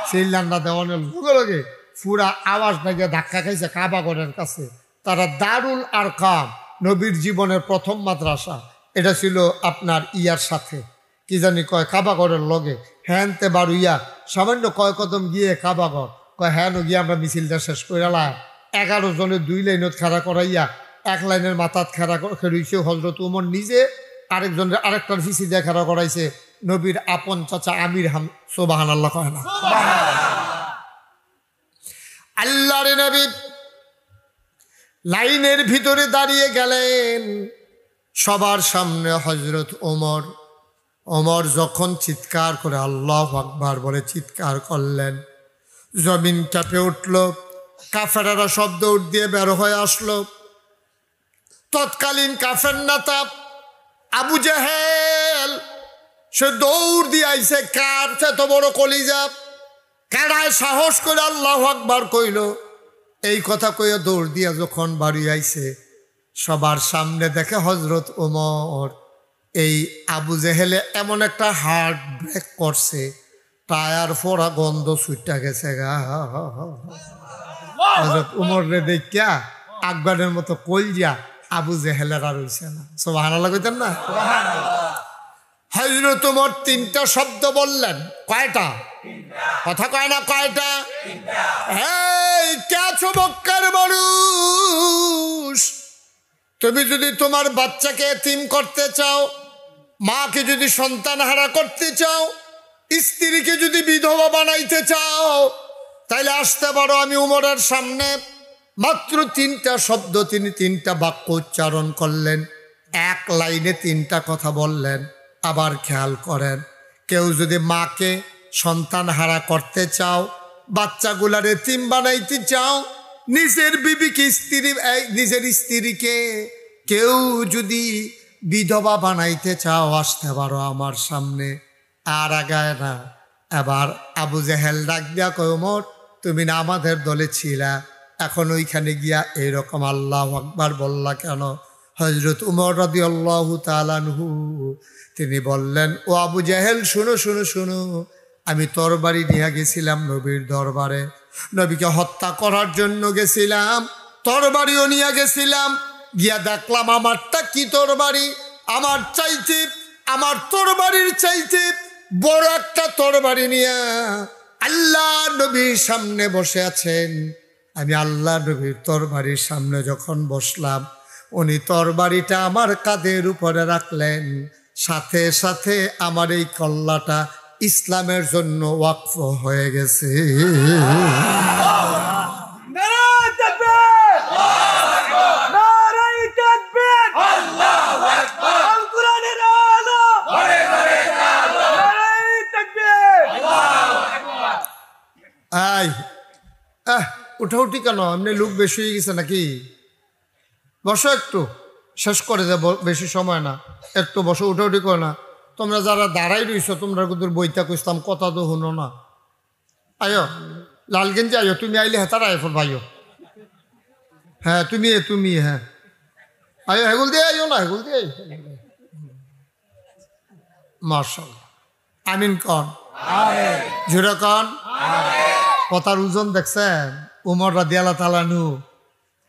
চিল্লানটা দেওয়ানের লগে লগে পুরা আওয়াজ লাগিয়ে ধাক্কা খাইছে কাবাগরের কাছে। তারা দারুল আরকাম, নবীর জীবনের প্রথম মাদ্রাসা, এটা ছিল আপনার ইয়ার সাথে, কি জানি কয় কাবাগরের লগে। হ্যানতে বারুইয়া সামান্য কয় কদম গিয়ে কাবাগর কয়, হ্যাঁ গিয়ে আমরা মিছিলটা শেষ করে এলাম। 11 জনের 2 লাইনত খেলা করাইয়া 1 লাইনের মাথাত খেলা খেলছে হজরত উমর নিজে, আরেকজনের আরেকটার ফিসি দিয়ে খেলা করাইছে নবীর আপন চাচা আমির হাম। সুবহানাল্লাহ কয় না? আল্লাহর নবী লাইনের ভিতরে দাঁড়িয়ে গেলেন, সবার সামনে হজরত ওমর। ওমর যখন চিৎকার করে আল্লাহু আকবার বলে চিৎকার করলেন, জমিন কেঁপে উঠল, কাফেরেরা শব্দ উঠ দিয়ে বের হয়ে আসলো। তৎকালীন কাফের নেতা আবু জেহেল সে দৌড় দিয়ে আইছে, কার এত বড় কলিজা, কারায় সাহস করে আল্লাহু আকবার কইল। এই কথা কইয়া দৌড় দিয়া যখন বাড়ি আইছে, সবার সামনে দেখে হজরত ওমর। এই আবু জেহেলে এমন একটা হার্ট ব্রেক করছে, টায়ার ফোড়া গন্ধ ছুটটা গেছে গা। হজরত উমর রে দেখিয়া আকবরের মতো কলজা আবু জেহেলের আর হইছে না। সুবহানাল্লাহ কইতেন না? হযরত ওমর 3টা শব্দ বললেন। কয়টা? কথা কয় না কয়টা? এই কে আছো মক্কার মানুষ, তুমি যদি তোমার বাচ্চাকে এতিম করতে চাও, মাকে যদি সন্তান হারা করতে চাও, স্ত্রীকে যদি বিধবা বানাইতে চাও, তাইলে আসতে পারো আমি উমরের সামনে। মাত্র 3টা শব্দ, তিনি 3টা বাক্য উচ্চারণ করলেন, 1 লাইনে 3টা কথা বললেন। আবার খেয়াল করেন, কেউ যদি মাকে সন্তান হারা করতে চাও, বাচ্চাগুলার এতিম বানাইতে চাও, নিজের বিবিকে নিজের স্ত্রীকে কেউ যদি বিধবা বানাইতে চাও, আসতে পারো আমার সামনে। আর আগায় না। এবার আবু জেহেল ডাক দিয়া কয়, ওমর তুমি না আমাদের দলে ছিলা, এখন ওইখানে গিয়া এইরকম আল্লাহু আকবার বললা কেন? হযরত উমর রাদিয়াল্লাহু তাআলা আনহু তিনি বললেন, ও আবু জেহেল শুনো শুনো শুনো, আমি তরবারি নিয়ে গেছিলাম নবীর দরবারে, নবীকে হত্যা করার জন্য গেছিলাম। তরবারিও নিয়ে গেছিলাম, গিয়া দেখলাম আমারটা কি তরবারি, আমার তরবারির চাইতে বড় একটা তরবারি নিয়ে আল্লাহ নবীর সামনে বসে আছেন। আমি আল্লাহ নবীর তরবারির সামনে যখন বসলাম, উনি তরবারিটা আমার কাঁধের উপরে রাখলেন। সাথে সাথে আমার এই কল্লাটা ইসলামের জন্য ওয়াকফ হয়ে গেছে। উঠাউঠি কেন? এমনি লোক বেশি হয়ে গেছে নাকি? বসো, একটু শেষ করে যাব, বেশি সময় না, একটু বসো, উঠাউঠি করো না। তোমরা যারা দাঁড়াই রইছো তোমরা কিন্তু বইটা কইতাম, কথা তো শুনো না। আয়ো লালগেঞ্জি, আয়ো, তুমি আইলে হেতার আয়ফল ভাইও। হ্যাঁ তুমি হ্যাঁ আয়ো, হেগুল দিয়ে আইও না, হেগুল দিয়ে মাশাআল্লাহ। আমিন কন, জোরে কন। কথার ওজন দেখছেন? উমর রাদিয়াল্লাহু তাআলা আনহু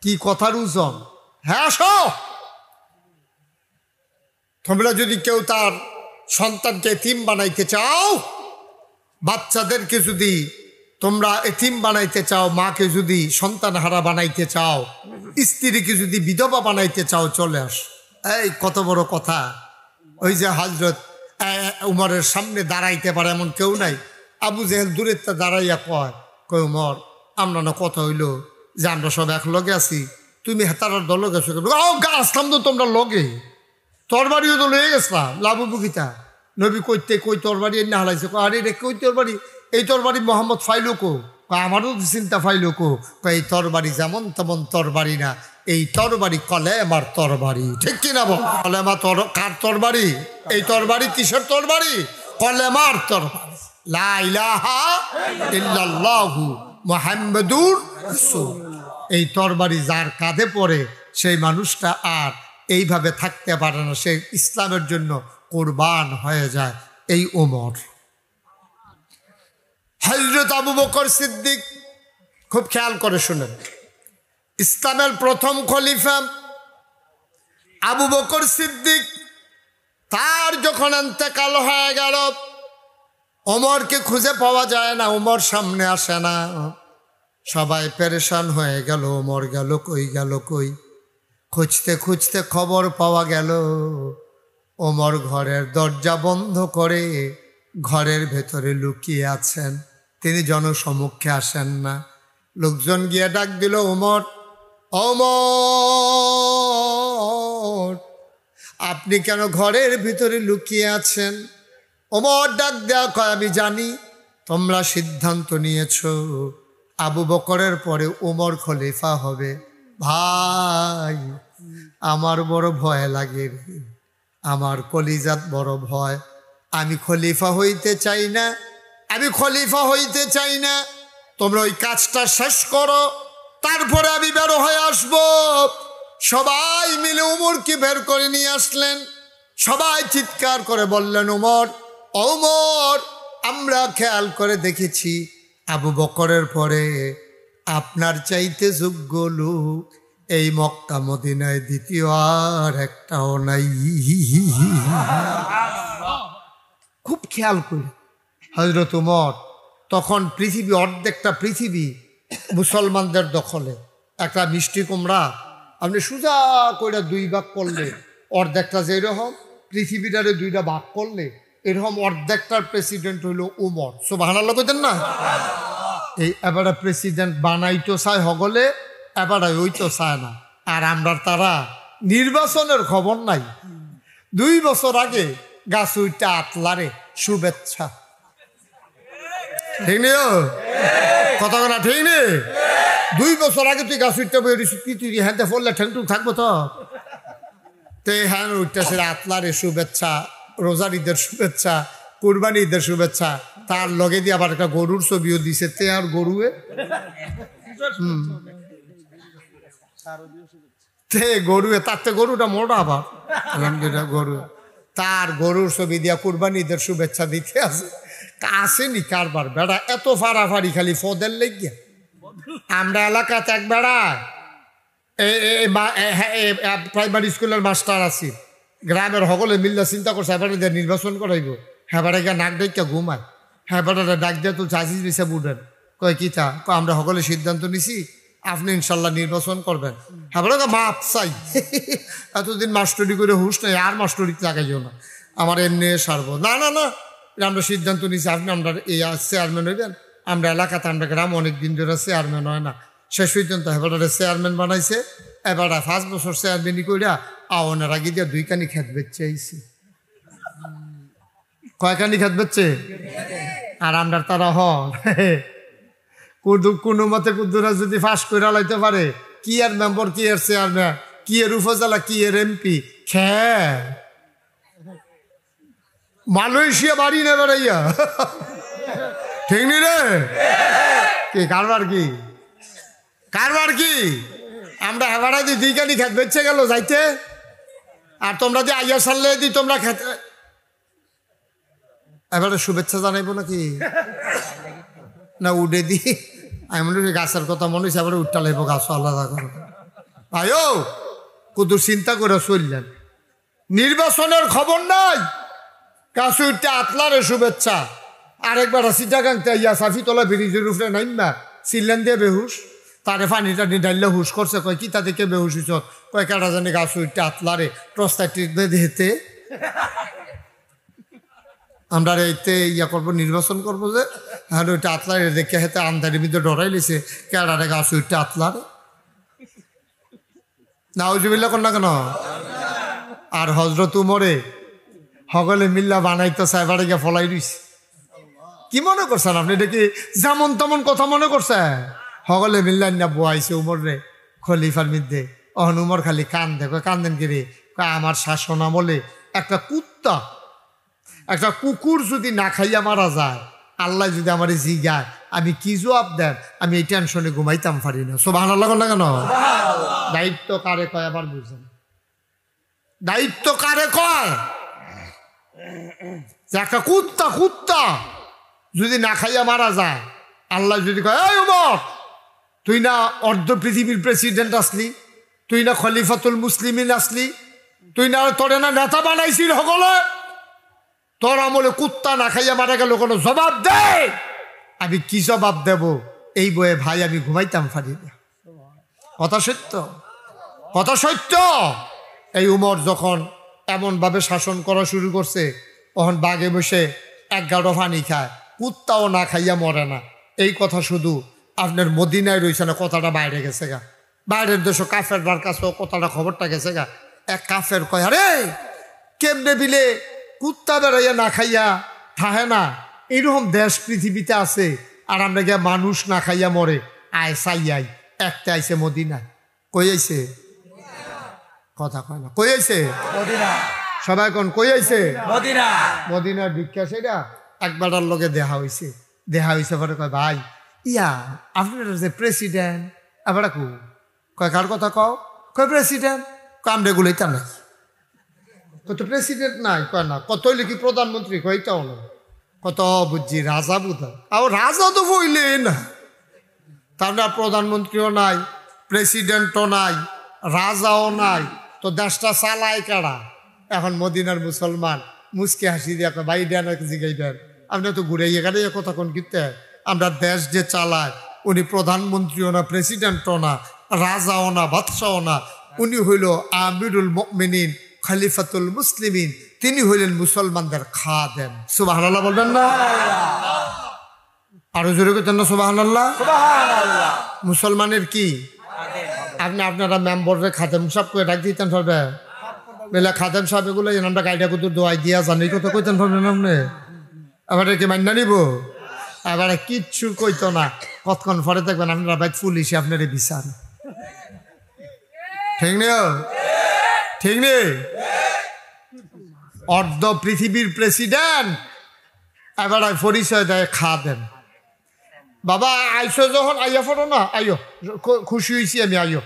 কি কথার ওজন। হ্যাঁ আসো। তোমরা যদি কেউ তার সন্তানকে এতিম বানাইতে চাও, বাচ্চাদেরকে যদি তোমরা এতিম বানাইতে চাও, মাকে যদি সন্তান হারা বানাইতে চাও, স্ত্রীকে যদি বিধবা বানাইতে চাও, চলে আস। এই কত বড় কথা। ওই যে হযরত উমরের সামনে দাঁড়াইতে পারে এমন কেউ নাই। আবু জেহেল দূরের তা দাঁড়াইয়া কয় উমর, আমরা না কথা হইলো যে আমরা সব এক লগে আছি, তুমি হেতারার দল গেছো, আসলাম তো তোমরা লগে, তরবারিও তো লয়ে গেছিলাম, লাভু বুকিতা নবী কইতে কই তরবারি এনে হালাইছে। আরে রে কই তরবারি? এই তরবারি মোহাম্মদ ফাইলো কো? আমারও চিন্তা ফাইলো কো? এই তরবারি যেমন তেমন তরবারি না, এই তরবারি কলেমার তরবারি। ঠিক কিনা বল? কলেমা কার তরবারি? এই তরবারি কিসের তরবারি? কলেমার তরবারি। লা ইলাহা ইল্লাল্লাহু মুহাম্মাদুর রাসূল। এই তরবারি যার কাঁধে পড়ে সেই মানুষটা আর এইভাবে থাকতে পারে না, সে ইসলামের জন্য কুরবান হয়ে যায়। এই ওমর। হযরত আবু বকর সিদ্দিক, খুব খেয়াল করে শুনেন, ইসলামের প্রথম খলিফা আবু বকর সিদ্দিক, তার যখন ইন্তেকাল হয়ে গেল, ওমরকে খুঁজে পাওয়া যায় না, ওমর সামনে আসে না, সবাই পেরেশান হয়ে গেল। ওমর গেল কই? খুঁজতে খুঁজতে খবর পাওয়া গেল ওমর ঘরের দরজা বন্ধ করে ঘরের ভেতরে লুকিয়ে আছেন, তিনি জনসমক্ষে আসেন না। লোকজন গিয়ে ডাক দিল, ওমর, আপনি কেন ঘরের ভিতরে লুকিয়ে আছেন? ওমর ডাক দেওয়া কয়, আমি জানি তোমরা সিদ্ধান্ত নিয়েছ আবু বকরের পরে ওমর খলিফা হবে। ভাই, আমার বড় ভয় লাগে রে, আমার কলিজাত বড় ভয়। আমি খলিফা হইতে চাই না, তোমরা ওই কাজটা শেষ করো, তারপরে আমি বের হয়ে আসব। সবাই মিলে ওমরকে বের করে নিয়ে আসলেন। সবাই চিৎকার করে বললেন, ওমর, আমরা খেয়াল করে দেখেছি আবু বকরের পরে আপনার চাইতে যোগ্য লোক এই মক্কা মদিনায় দ্বিতীয় আর একটাও নাই। খুব খেয়াল করি হযরত ওমর, তখন পৃথিবী, অর্ধেকটা পৃথিবী মুসলমানদের দখলে। একটা মিষ্টি কুমড়া আপনি সোজা করে দুই ভাগ করলে, অর্ধেকটা যেরকম পৃথিবীটারে দুইটা ভাগ করলে এরকম অর্ধেকটার প্রেসিডেন্ট হইল ওমর। সুবহানাল্লাহ কইতেন না? এই এবারে প্রেসিডেন্ট বানাইতো চায় হগলে, এবারে ওই তো চায় না। আর আমরা তারা নির্বাচনের খবর নাই। 2 বছর আগে গাছ উইটা আতলারে শুভেচ্ছা। ঠিক নেই কথা না? ঠিক নেই? 2 বছর আগে তুই গাছ উঠতে বই তুই হ্যাঁ ফললে ঠেংটুক থাকবো তো হ্যাঁ উঠতেছে আতলারে শুভেচ্ছা, রোজার ঈদের শুভেচ্ছা, কুরবানি ঈদের শুভেচ্ছা। তার লগে দিয়ে আবার একটা গরুর ছবিও দিছে, তে আর গরুয়ে গরুয়ে তার গরুটা মোটা আবার গরু, তার গরুর ছবি দিয়া কুরবানি ঈদের শুভেচ্ছা দিতে আছে। আসেনি কারবার বেড়া এত ফাড়াফাড়ি খালি ফদের লেগিয়া। আমরা এলাকাতে এক বেড়া প্রাইমারি স্কুলের মাস্টার আছি গ্রামের সকলে মিল্লা চিন্তা করছে এবারে দিয়ে নির্বাচন করাইব হেবারে গিয়ে নাক ডাইকা ঘুমায় হেবারে ডাক দিয়ে তো চাষি দিছে বুঝেন কয় কি তা আমরা সকলে সিদ্ধান্ত নিছি আপনি ইনশাল্লাহ নির্বাচন করবেন হেবারে মাপ চাই এতদিন মাস্টরি করে হুশ নাই আর মাস্টরি লাগাইও না আমার এমনি সারবো না না না আমরা সিদ্ধান্ত নিছি আপনি আমরা এই চেয়ারম্যান হইবেন আমরা এলাকাতে আমরা গ্রাম অনেক দিন ধরে চেয়ারম্যান হয় না শেষ পর্যন্ত হেবারে চেয়ারম্যান বানাইছে এবার 5 বছর চেয়ারম্যানই কইরা আওয়ানের আগে দিয়ে 2 কানি খেত বেচছে আইছে কয়খানি খেত বেচছে আর আমরা তারা হন কোনো মতে কুদ্দুরা যদি ফাঁস করে লাইতে পারে কি আর মেম্বার কি আর চেয়ারম্যান কি এর উপজেলা কি এর এমপি মালয়েশিয়া বাড়ি না বেড়াইয়া ঠিক নি রে কি কারবার কি আমরা হেবাড়া দিই 2 কানি খেত বেচছে গেল যাইতে আর তোমরা যে আইয়া সারলে দি তোমরা খেতে এবারে শুভেচ্ছা জানাইবো নাকি না উডে দি আমি মনে করি গাছের কথা মনে হয়েছে এবারে উঠটা লাগবো গাছ আলাদা করো আয়ো কত চিন্তা করে চললেন নির্বাচনের খবর নাই গাছ উঠতে আতলারে শুভেচ্ছা আরেকবার সিটাগাংতে ইয়া সাফি তোলা ব্রিজের উপরে নাইমা সিলেন দিয়ে বেহুশ তারে পানি টানি ডাইলে হুশ করছে কয় কি তা দেখে বেহুশ হইছ কয় কাটা জানি গাছ উঠতে আতলারে প্রস্তাটিক দেহেতে আমরা এইতে ইয়া করবো নির্বাচন করবো যে হ্যাঁ ওইটা আতলারে দেখে হেতে আমদারির ভিতরে ডরাই লিছে কেডারে গাছ উঠতে আতলারে না উজুবিল্লা কর না কেন আর হজরত উমরে সকলে মিল্লা বানাইতো সাইবারে গিয়ে ফলাই দিছে কি মনে করছেন আপনি এটা কি যেমন তেমন কথা মনে করছে সকলে মিল্লা না বয়াইছে উমর রে খলিফার মধ্যে অহন উমর খালি কান দেখো কান্দেন কিরে আমার শাসন আমলে একটা কুকুর যদি না খাইয়া মারা যায় আল্লাহ যদি আমার জিগায় আমি কি জবাব দেন আমি এই টেনশনে ঘুমাইতাম পারি না সুবহানাল্লাহ না কেন দায়িত্ব কারে কয় আবার বুঝেন দায়িত্ব কারে কয় যে একটা কুত্তা যদি না খাইয়া মারা যায় আল্লাহ যদি কয় এই উমর তুই না অর্ধ পৃথিবীর প্রেসিডেন্ট আসলি তুই না খলিফাতুল মুসলিমিন আসলি তুই না তোরে না নেতা বানাইছিস সকলে তোর আমলে কুত্তা না খাইয়া মারা গেল কোনো জবাব দে আমি কি জবাব দেব এই বয়ে ভাই আমি ঘুমাইতাম পারি না কথা সত্য এই উমর যখন এমনভাবে শাসন করা শুরু করছে তখন বাগে বসে 11 পানি খায় কুত্তাও না খাইয়া মরে না এই কথা শুধু আপনার মদিনায় রয়েছে না কথাটা বাইরে গেছে গা বাইরের দেশে কাফের বার কাছেও কথাটা খবরটা গেছে গা এক কাফের কয় আরে কেমনে বিলে কুত্তা বেড়াইয়া না খাইয়া থাহে না এইরকম দেশ পৃথিবীতে আছে আর আমরা গিয়া মানুষ না খাইয়া মরে আয় সাইয়াই একটা আইছে মদিনায় কই আইছে কথা কয় না কই আইছে সবাই কোন কই আইছে মদিনার ভিক্ষা সেটা একবারটার লোকে দেখা হয়েছে পরে কয় ভাই ইয়া আপনার যে প্রেসিডেন্ট আবার কয় কার কথা কয় প্রেসিডেন্ট কাম রেগুলেটা নাই কত প্রেসিডেন্ট নাই কয় না কত হইলে কি প্রধানমন্ত্রী কইটাও না কত বুঝছি রাজা বুধা আর রাজা তো বইলে না তার না প্রধানমন্ত্রীও নাই প্রেসিডেন্টও নাই রাজাও নাই তো দেশটা চালায় কারা এখন মদিনার মুসলমান মুসকে হাসি দিয়া ভাই দেন জিগাইবেন আপনি তো ঘুরে এখানে কথা কোন কিনতে আমরা দেশ যে চালায় উনি প্রধানমন্ত্রীও না প্রেসিডেন্টও না রাজাও না বাদশাও না উনি হইল আমিরুল মুমিনিন খলিফাতুল মুসলিমিন তিনি হইলেন মুসলমানদের খাদেম সুবহানাল্লাহ বলবেন না আরো জোরে কইতেন না সুবহানাল্লাহ মুসলমানের কি আপনি আপনারা মেম্বরের খাদেম সাহেব করে ডাক দিতেন সবে বেলা খাদেম সাহেব এগুলো আমরা গাইডা কুতুর দোয়াই দিয়া জানি কথা কইতেন সবে আপনি আবার কি মান্না নিব এবারে কিচ্ছু কইতো না কতক্ষণ পরে দেখবেন আপনারা ভাই পুলিশে আপনার বিচার ঠিক নেই অর্ধ পৃথিবীর প্রেসিডেন্ট এবার পরিচয় দেয় খাদেম বাবা আইসো যখন আইয়া পড়ো না আইও খুশি হয়েছি আমি আইও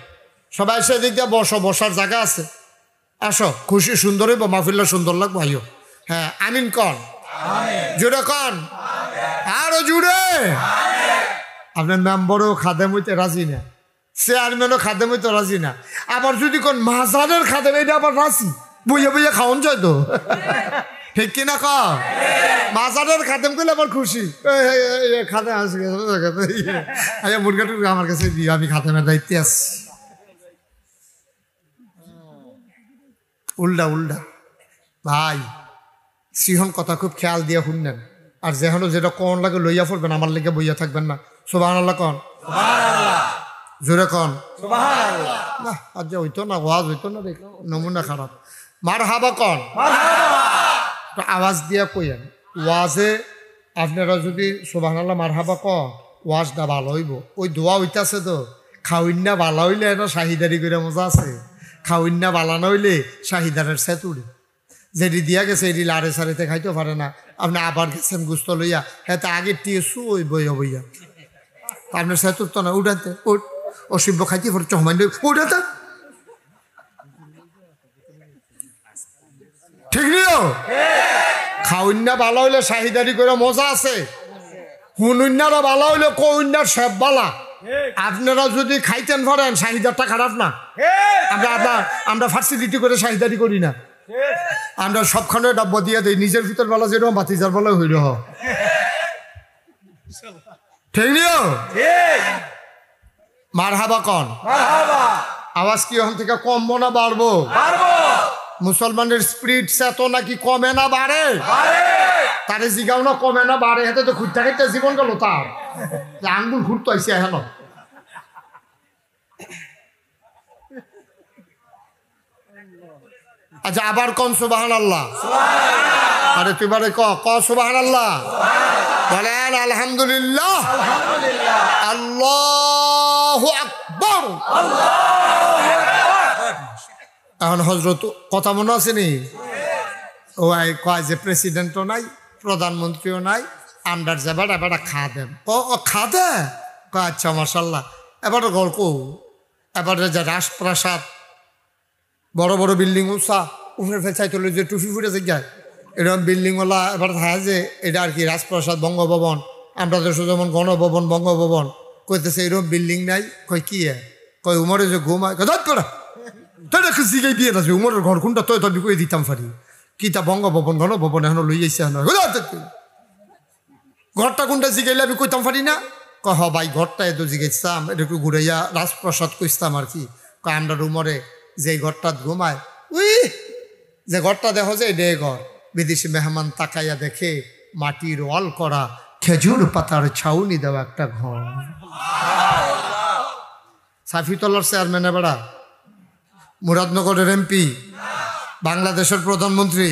সবাই এসে দিক দিয়ে বসার জায়গা আছে আসো খুশি সুন্দর হইব মাহফিল্লা সুন্দর লাগবো আইও হ্যাঁ আমিন কন জুড়ে কন আরো জুড়ে আপনার মেম্বারও খাদেম হইতে রাজি না চেয়ারম্যানও খাদেম হইতো রাজি না। আবার যদি কোন মাজারের খাদেম, এটা আবার রাজি, বইয়া বইয়া খাওয়ান যায় তো, ঠিক কিনা ক? মাজারের খাদেম করলে আবার খুশি, খাদেম আসবে মুরগা টুরগা আমার কাছে দিও, আমি খাদেমের দায়িত্বে আছি। উল্টা উল্টা ভাই, সিহন কথা খুব খেয়াল দিয়ে শুনলেন, আর যেহেন যেটা কোন লাগে লইয়া পড়বেন, আমার লেগে বইয়া থাকবেন না। সুবহানাল্লাহ কন, জোরে কন না, আজ হইতো না, ওয়াজ হইতো না, দেখ নমুনা খারাপ। মারহাবা কন, আওয়াজ দিয়া কইয়েন। ওয়াজে আপনারা যদি সুবহানাল্লাহ মারহাবা কন, ওয়াজটা ভালো হইব। ওই দোয়া হইতাছে তো, খাওয়িন্না ভালো হইলে এটা শাহিদারি করে মজা আছে, খাওয়িন্না বালানো হইলে শাহিদারের সেতুড়ি যেটি দিয়া গেছে এটি লাড়ে সারিতে খাইতে পারে না। আপনি আবার গেছেন গুস্ত লইয়া, হ্যাঁ তা আগের টিয়ে শুই বইয়া বইয়া, আপনার সেতুর তো না, উঠাতে অসিব্য খাইতে পরে চহমান উঠাতে, ঠিক নিও। খাওয়িন্না ভালো হইলে শাহিদারি করে মজা আছে, হুনুন্নারা ভালো হইলে কউন্নার সব বালা। আপনারা যদি খাইতেন পারেন, শাহিদারটা খারাপ না। আমরা ফার্সিলিটি করে শাহিদারি করি না, আমরা সবখানে ডাব্বা দিয়ে দিই, নিজের ভিতর বেলা যেরকম বাতিজার বেলা হইল, ঠিক নিও। মারহাবা কন, আওয়াজ কি ওখান থেকে কমবো না বাড়বো? মুসলমানের স্পিরিট চেতনা কি কমে না বাড়ে? তারে জিগাও না কমে না বাড়ে, হাতে তো খুঁজতে খাইতে জীবন গেল তার, আঙ্গুল ঘুরতে আইসে এখন। আচ্ছা আবার কোন সুবহানাল্লাহ, আরে তুই বারে ক সুবহানাল্লাহ বলেন, আলহামদুলিল্লাহ, আল্লাহু আকবার। এখন হযরত কথা মনে আছে নি? ও কয় যে প্রেসিডেন্টও নাই, প্রধানমন্ত্রীও নাই, আন্ডার যাবার এবার খা দেন। ও খা দে, আচ্ছা মাশাল্লাহ। এবার গল্প, এবারে যে রাজপ্রাসাদ, বড় বড় বিল্ডিং উঁচা, উপরে ফেলছাই তোলে যে টুফি ফুটে যায়, এরকম বিল্ডিংওয়ালা এবার থাকে যে এটা আর কি রাজপ্রাসাদ, বঙ্গভবন, আমরা দেশে যেমন গণভবন, বঙ্গভবন কইতেছে, এরকম বিল্ডিং নাই। কই কি কয় উমরে যে ঘুমায়, করা তোর একটু জিগাই দিয়ে আছে উমরের ঘর কোনটা, তো তোর কই দিতাম পারি কি তা বঙ্গভবন, গণভবন এখন লই যাইছে, ঘরটা কোনটা জিগাইলে আমি কইতাম পারি না। কহ ভাই ঘরটা এত জিগাইতাম, এটা একটু ঘুরাইয়া রাজপ্রাসাদ কইতাম আর কি। কয় আমরা উমরে যে ঘরটা ঘুমায়, উই যে ঘরটা দেখো যে এটাই ঘর। বিদেশি মেহমান তাকাইয়া দেখে মাটির ওয়াল করা, খেজুর পাতার ছাউনি দেওয়া একটা ঘর। সাফিউল্লাহর চেয়ারম্যান বেড়া, মুরাদনগরের এমপি, বাংলাদেশের প্রধানমন্ত্রী,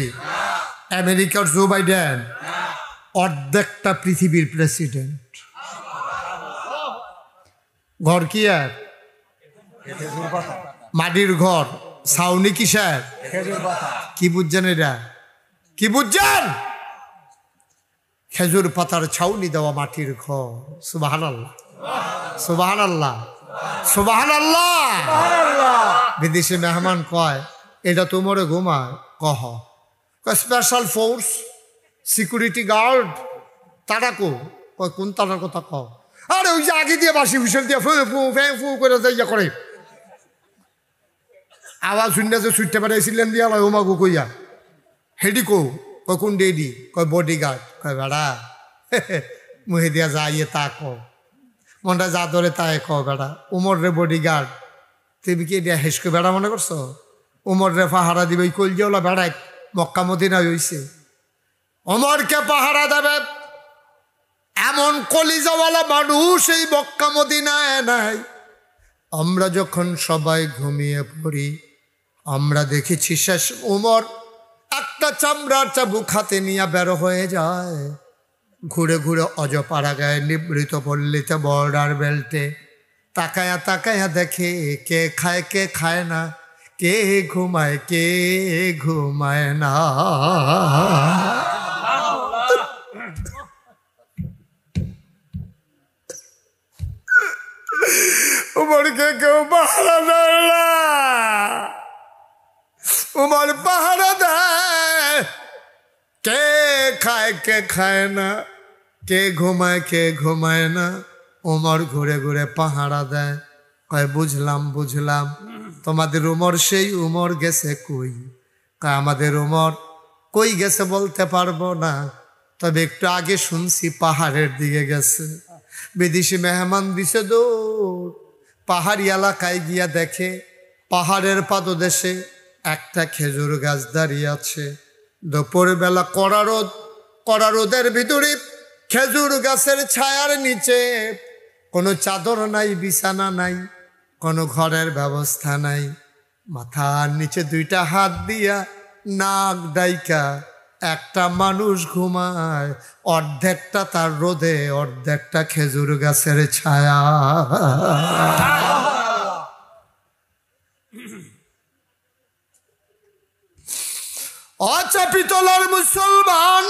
আমেরিকার জো বাইডেন, অর্ধেকটা পৃথিবীর প্রেসিডেন্ট। ঘর কি আর মাটির ঘর, ছাউনি কিসের? কি বুঝছেন এটা? কি বুঝছেন? খেজুর পাতার ছাউনি দেওয়া মাটির ঘর। সুবহানাল্লাহ, সুবহানাল্লাহ, সুবহানাল্লাহ। বিদেশি মেহমান কয় এটা তোমারে ঘুমায়, কহ স্পেশাল ফোর্স, সিকিউরিটি গার্ড, তারা কো কয় কোন তারার কথা কও? আরে ওই যে আগে দিয়ে বাসি হুইসেল দিয়ে ফু ফু ফু করে ইয়া করে, আওয়াজ শুনলে যে ছুটতে পারেছিলেন দিয়া লয় ওমাগু কইয়া, হেডি কো কয় কোন ডেডি? কয় বডি গার্ড। কয় বেড়া মুহে দিয়া যা ইয়ে তা ক, মনটা যা ধরে তাই ক বেড়া। উমর রে বডি গার্ড, তুমি কি এটা হেসকে বেড়া মনে করছো? উমর রে পাহারা দিবে ওই কলজিওলা বেড়ায়, মক্কা মদিনায় হইছে। ওমরকে পাহারা দেবে এমন কলিজাওয়ালা মানুষ এই মক্কা মদিনায় নাই। আমরা যখন সবাই ঘুমিয়ে পড়ি, আমরা দেখেছি শেষ উমর একটা চামড়ার চাবুক হাতে নিয়ে বের হয়ে যায়, ঘুরে ঘুরে অজপাড়া গায়ে নিবৃত পল্লীতে বর্ডার বেল্টে তাকায়া তাকায়া দেখে কে খায় কে খায় না, কে ঘুমায় না। উমরকে কেউ পাহারা দেয় না, উমর পাহারা দেয় কে খায় কে খায় না, কে ঘুমায় না। উমর ঘুরে ঘুরে পাহারা দেয়। কয় বুঝলাম বুঝলাম, তোমাদের উমর সেই উমর গেছে কই? কয় আমাদের উমর কই গেছে বলতে পারবো না, তবে একটু আগে শুনছি পাহাড়ের দিকে গেছে। বিদেশি মেহমান দিছে দৌড়, পাহাড়ি এলাকায় গিয়া দেখে পাহাড়ের পাদদেশে একটা খেজুর গাছ দাঁড়িয়ে আছে। দুপুরবেলা কড়া রোদের ভিতরে খেজুর গাছের ছায়ার নিচে কোনো চাদর নাই, বিছানা নাই, কোনো ঘরের ব্যবস্থা নাই। মাথার নিচে দুইটা হাত দিয়া নাক ডাইকা একটা মানুষ ঘুমায়, অর্ধেকটা তার রোদে, অর্ধেকটা খেজুর গাছের ছায়া। অচাপিতলার মুসলমান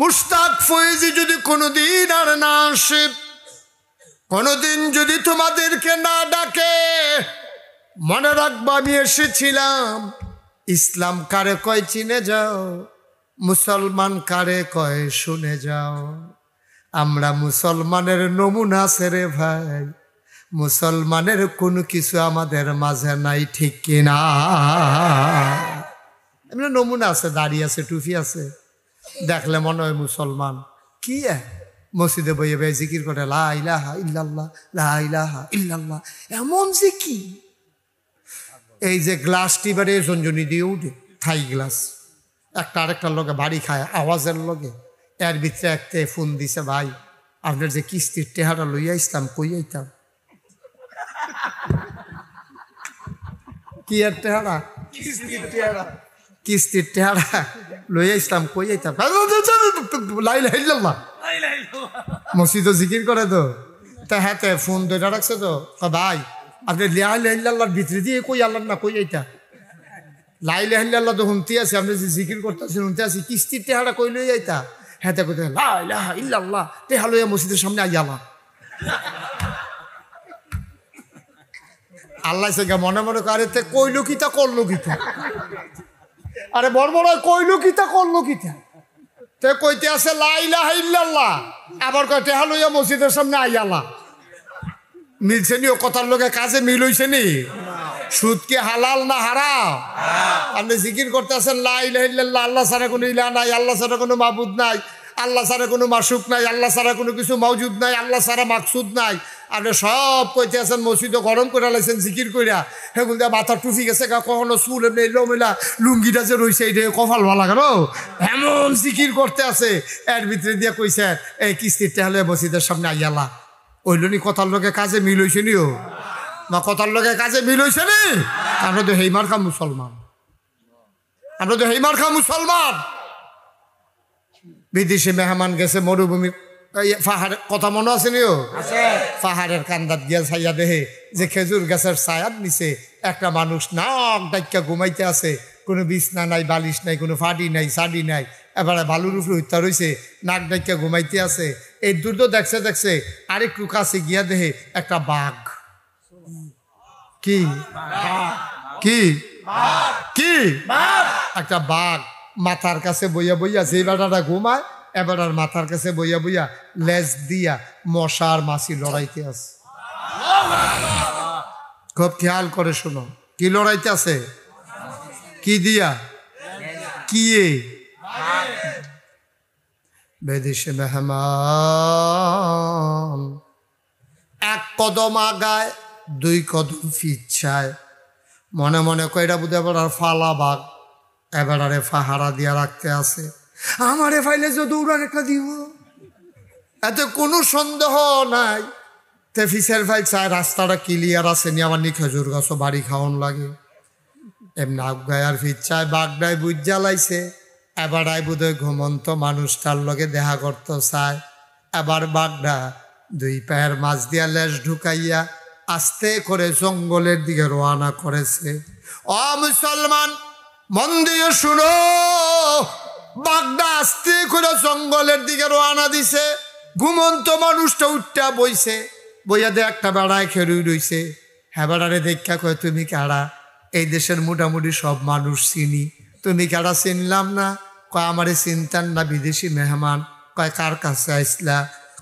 মুশতাক ফয়েজি যদি কোনোদিন আর না আসে, কোনোদিন যদি তোমাদেরকে না ডাকে, মনে রাখবা আমি এসেছিলাম। ইসলাম কারে কয় চিনে যাও, মুসলমান কারে কয় শুনে যাও। আমরা মুসলমানের নমুনা সেরে ভাই, মুসলমানের কোনো কিছু আমাদের মাঝে নাই, ঠিক কিনা? এমনি নমুনা আছে, দাড়ি আছে, টুপি আছে, দেখলে মনে হয় মুসলমান। কি মসজিদে বইয়ে বইয়ে জিকির করে লা ইলাহা ইল্লাল্লাহ, লা ইলাহা ইল্লাল্লাহ, এমন জিকির। এই যে গ্লাসটি বারে জঞ্জনি দিয়ে উঠে, থাই গ্লাস, একটা আরেকটার লগে বাড়ি খায় আওয়াজের লগে। এর ভিতরে একটা ফোন দিছে, ভাই আপনার যে কিস্তির টেহারা লইয়া ইসলাম কই আইতাম। কি আর টেহারা? কিস্তির টেহারা লইয়া ইসলাম কই আইতাম। লা ইলাহা ইল্লাল্লাহ মসজিদে জিকির করে তো, তা হাতে ফোন ধরে রাখছে তো, ভাই আপনি লা ইলাহা ইল্লাল্লাহর ভিতরে দিয়ে কই আল্লাহ না কই আইতা। লা ইলাহা ইল্লাল্লাহ তো শুনতে আছি, আপনি যে জিকির করতেছেন শুনতে আছি, কিস্তির টেহারা কই লই আইতা। হ্যাঁ তা কইতে লা ইলাহা ইল্লাল্লাহ টেহা লইয়া মসজিদের সামনে আইয়ালা। আল্লাহ সে মনে মনে করে তে কইলো কিতা করলো কিতা, আরে বড় বড় কইলো কিতা করলো কিতা। তে কইতে আছে লা ইলাহা ইল্লাল্লাহ, আবার কয় টেহা লইয়া মসজিদের সামনে আইয়ালা। মিলছে নি ও কথার লোকে কাজে মিল হইছে নি? সুদ কি হালাল না হারাম? আপনি জিকির করতে আছেন লা ইলাহা ইল্লাল্লাহ, আল্লাহ ছাড়া কোনো ইলাহ নাই, আল্লাহ ছাড়া কোনো মাবুদ নাই, আল্লাহ ছাড়া কোনো মাসুক নাই, আল্লাহ ছাড়া কোনো কিছু মওজুদ নাই, আল্লাহ ছাড়া মাকসুদ নাই। আপনি সব কইতে আছেন, মসজিদে গরম করে লাইছেন জিকির কইরা, সেগুলো দিয়ে মাথার টুফি গেছে, কখনো চুল এমনি এলোমেলা, লুঙ্গিটা যে রয়েছে এটা কপাল ভালো লাগে, এমন জিকির করতে আছে। এর ভিতরে দিয়ে কইছে এই কিস্তির টেহালে মসজিদের সামনে আইয়ালা। ওইল নি কথার লোকে কাজে মিল হইছে নিও না, কথার লোকে কাজে মিল হইছে নি? আমরা তো হেইমার খা মুসলমান, আমরা তো হেইমার খা মুসলমান। বিদেশি মেহমান গেছে মরুভূমি পাহাড়, কথা মনে আছে নিও? পাহাড়ের কান্দাত গিয়া ছাইয়া দেহে যে খেজুর গাছের ছায়ার নিচে একটা মানুষ নাক ডাক্কা ঘুমাইতে আছে, কোনো বিছনা নাই, বালিশ নাই, কোনো ফাটি নাই, সাডি নাই, এবারে বালুর উপরে হত্যা রয়েছে, নাক ডাক্কা ঘুমাইতে আছে। এই দূর তো দেখছে আরেকটু কাছে গিয়া দেহে একটা বাঘ। কি কি কি একটা বাঘ মাথার কাছে বইয়া বইয়া, যে বেটাটা ঘুমায় এবার মাথার কাছে বইয়া বইয়া লেজ দিয়া মশার মাছি লড়াইতে আছে। খুব খেয়াল করে শোনো, কি লড়াইতে আছে? কি দিয়া? কি? বিদেশি মেহমান এক কদম আগায়, দুই কদম পিছায়, মনে মনে কয়টা বুধ এবার ফালা বাঘ এবারে ফাহারা দিয়া রাখতে আছে। আমারে ফাইলে যদি উড়ান একটা দিব, এতে কোনো সন্দেহ নাই। তে ফিসের ফাইল চায় রাস্তাটা ক্লিয়ার আছে নি, আমার নি খেজুর গাছও বাড়ি খাওয়ান লাগে। এমনি আগায় আর ফিরছায় বাঘটায় বুঝ জ্বালাইছে, এবারাই বোধহয় ঘুমন্ত মানুষটার লগে দেখা করতে চায়। এবার বাঘটা দুই পায়ের মাছ দিয়া লেজ ঢুকাইয়া আস্তে করে জঙ্গলের দিকে রওনা করেছে। ও মুসলমান মন দিয়ে শুনো, বাঘটা আস্তে করে জঙ্গলের দিকে রওনা দিছে। ঘুমন্ত মানুষটা উঠটা বইছে, বইয়া দিয়ে একটা বেড়ায় খেরুই রইছে। হ্যাঁ বেড়ারে দেখা কয় তুমি কারা? এই দেশের মোটামুটি সব মানুষ চিনি, তুমি কারা? চিনলাম না। কয় আমারে চিনতেন না, বিদেশি মেহমান। কয় কার কাছে আইসলা?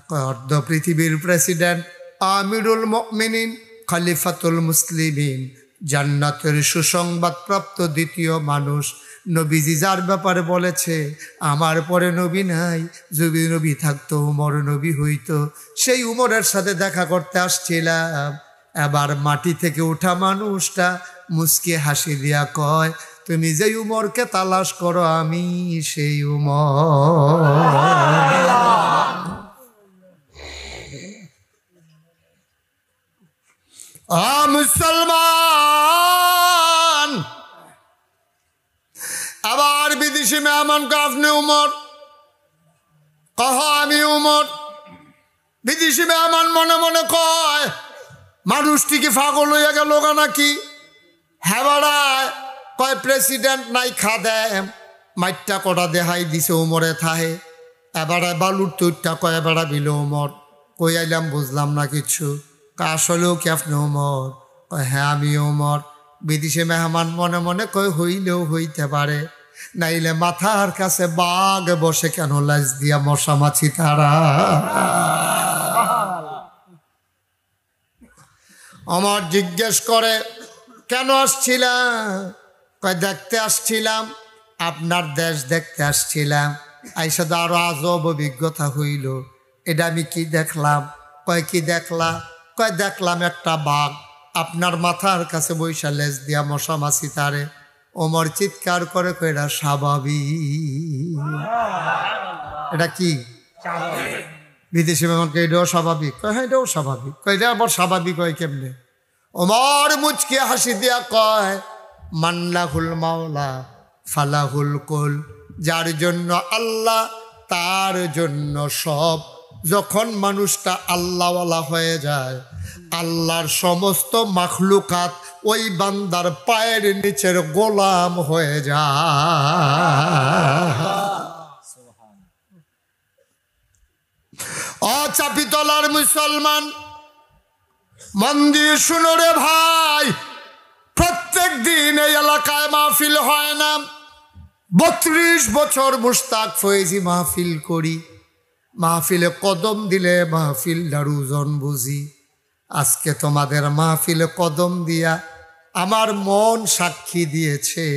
কয় অর্ধ পৃথিবীর প্রেসিডেন্ট আমিরুল মুমিনিন, খলিফাতুল মুসলিমিন, জান্নাতের সুসংবাদ প্রাপ্ত দ্বিতীয় মানুষ। নবীজি যার ব্যাপারে বলেছে আমার পরে নবী নাই, যদি নবী থাকতো উমর নবী হইতো, সেই উমরের সাথে দেখা করতে আসছিলাম। এবার মাটি থেকে ওঠা মানুষটা মুচকি হাসি দিয়া কয়, তুমি যেই উমরকে তালাশ করো আমি সেই উমর। মুসলমান, আবার বিদেশি মেহমান কে আপনি উমর কহ, আমি উমর। বিদেশি মেহমান মনে মনে কয় মানুষটি কি পাগল হইয়া গেল নাকি? হেবাড়ায় কয় প্রেসিডেন্ট নাই খাদেম, মাইটটা কটা দেহাই দিছে উমরে থাহে। এবারে বালুর তৈরটা কয় এবারে বিল উমর। কই আইলাম বুঝলাম না কিছু। আসলেও কি আপনি উমর? কয় হ্যাঁ আমি উমর। বিদেশি মেহমান মনে মনে কয় হইলেও হইতে পারে, নাইলে মাথার কাছে বাঘ বসে কেন লাজ দিয়া মশা মাছি তারা। আমার জিজ্ঞেস করে কেন আসছিলাম? কয় দেখতে আসছিলাম, আপনার দেশ দেখতে আসছিলাম। আইসা তো আরো আজব অভিজ্ঞতা হইল। এটা আমি কি দেখলাম? কয় কি দেখলা? কয় দেখলাম একটা বাঘ আপনার মাথার কাছে বৈশা লেজ দিয়া মশা মাছি তারে। ওমর চিৎকার করে কয় এটা স্বাভাবিক। এটা কি বিদেশি মেহমানকে এটাও স্বাভাবিক? কয় হ্যাঁ এটাও স্বাভাবিক। কয় এটা আবার স্বাভাবিক হয় কেমনে? ওমর মুচকে হাসি দিয়া কয় মান্নাহুল মাওলা ফালাহুল কুল, যার জন্য আল্লাহ তার জন্য সব। যখন মানুষটা আল্লাহওয়ালা হয়ে যায়, আল্লাহর সমস্ত মাখলুকাত ওই বান্দার পায়ের নিচের গোলাম হয়ে যায়। চাপিতলার মুসলমান, মন দিয়ে শুনো রে ভাই, প্রত্যেক দিন এই এলাকায় মাহফিল হয় না। 32 বছর মুশতাক ফয়েজি মাহফিল করি, মাহফিলে কদম দিলে মাহফিল ওজন বুঝি। আজকে তোমাদের মাহফিলে কদম দিয়া আমার মন সাক্ষী দিয়েছে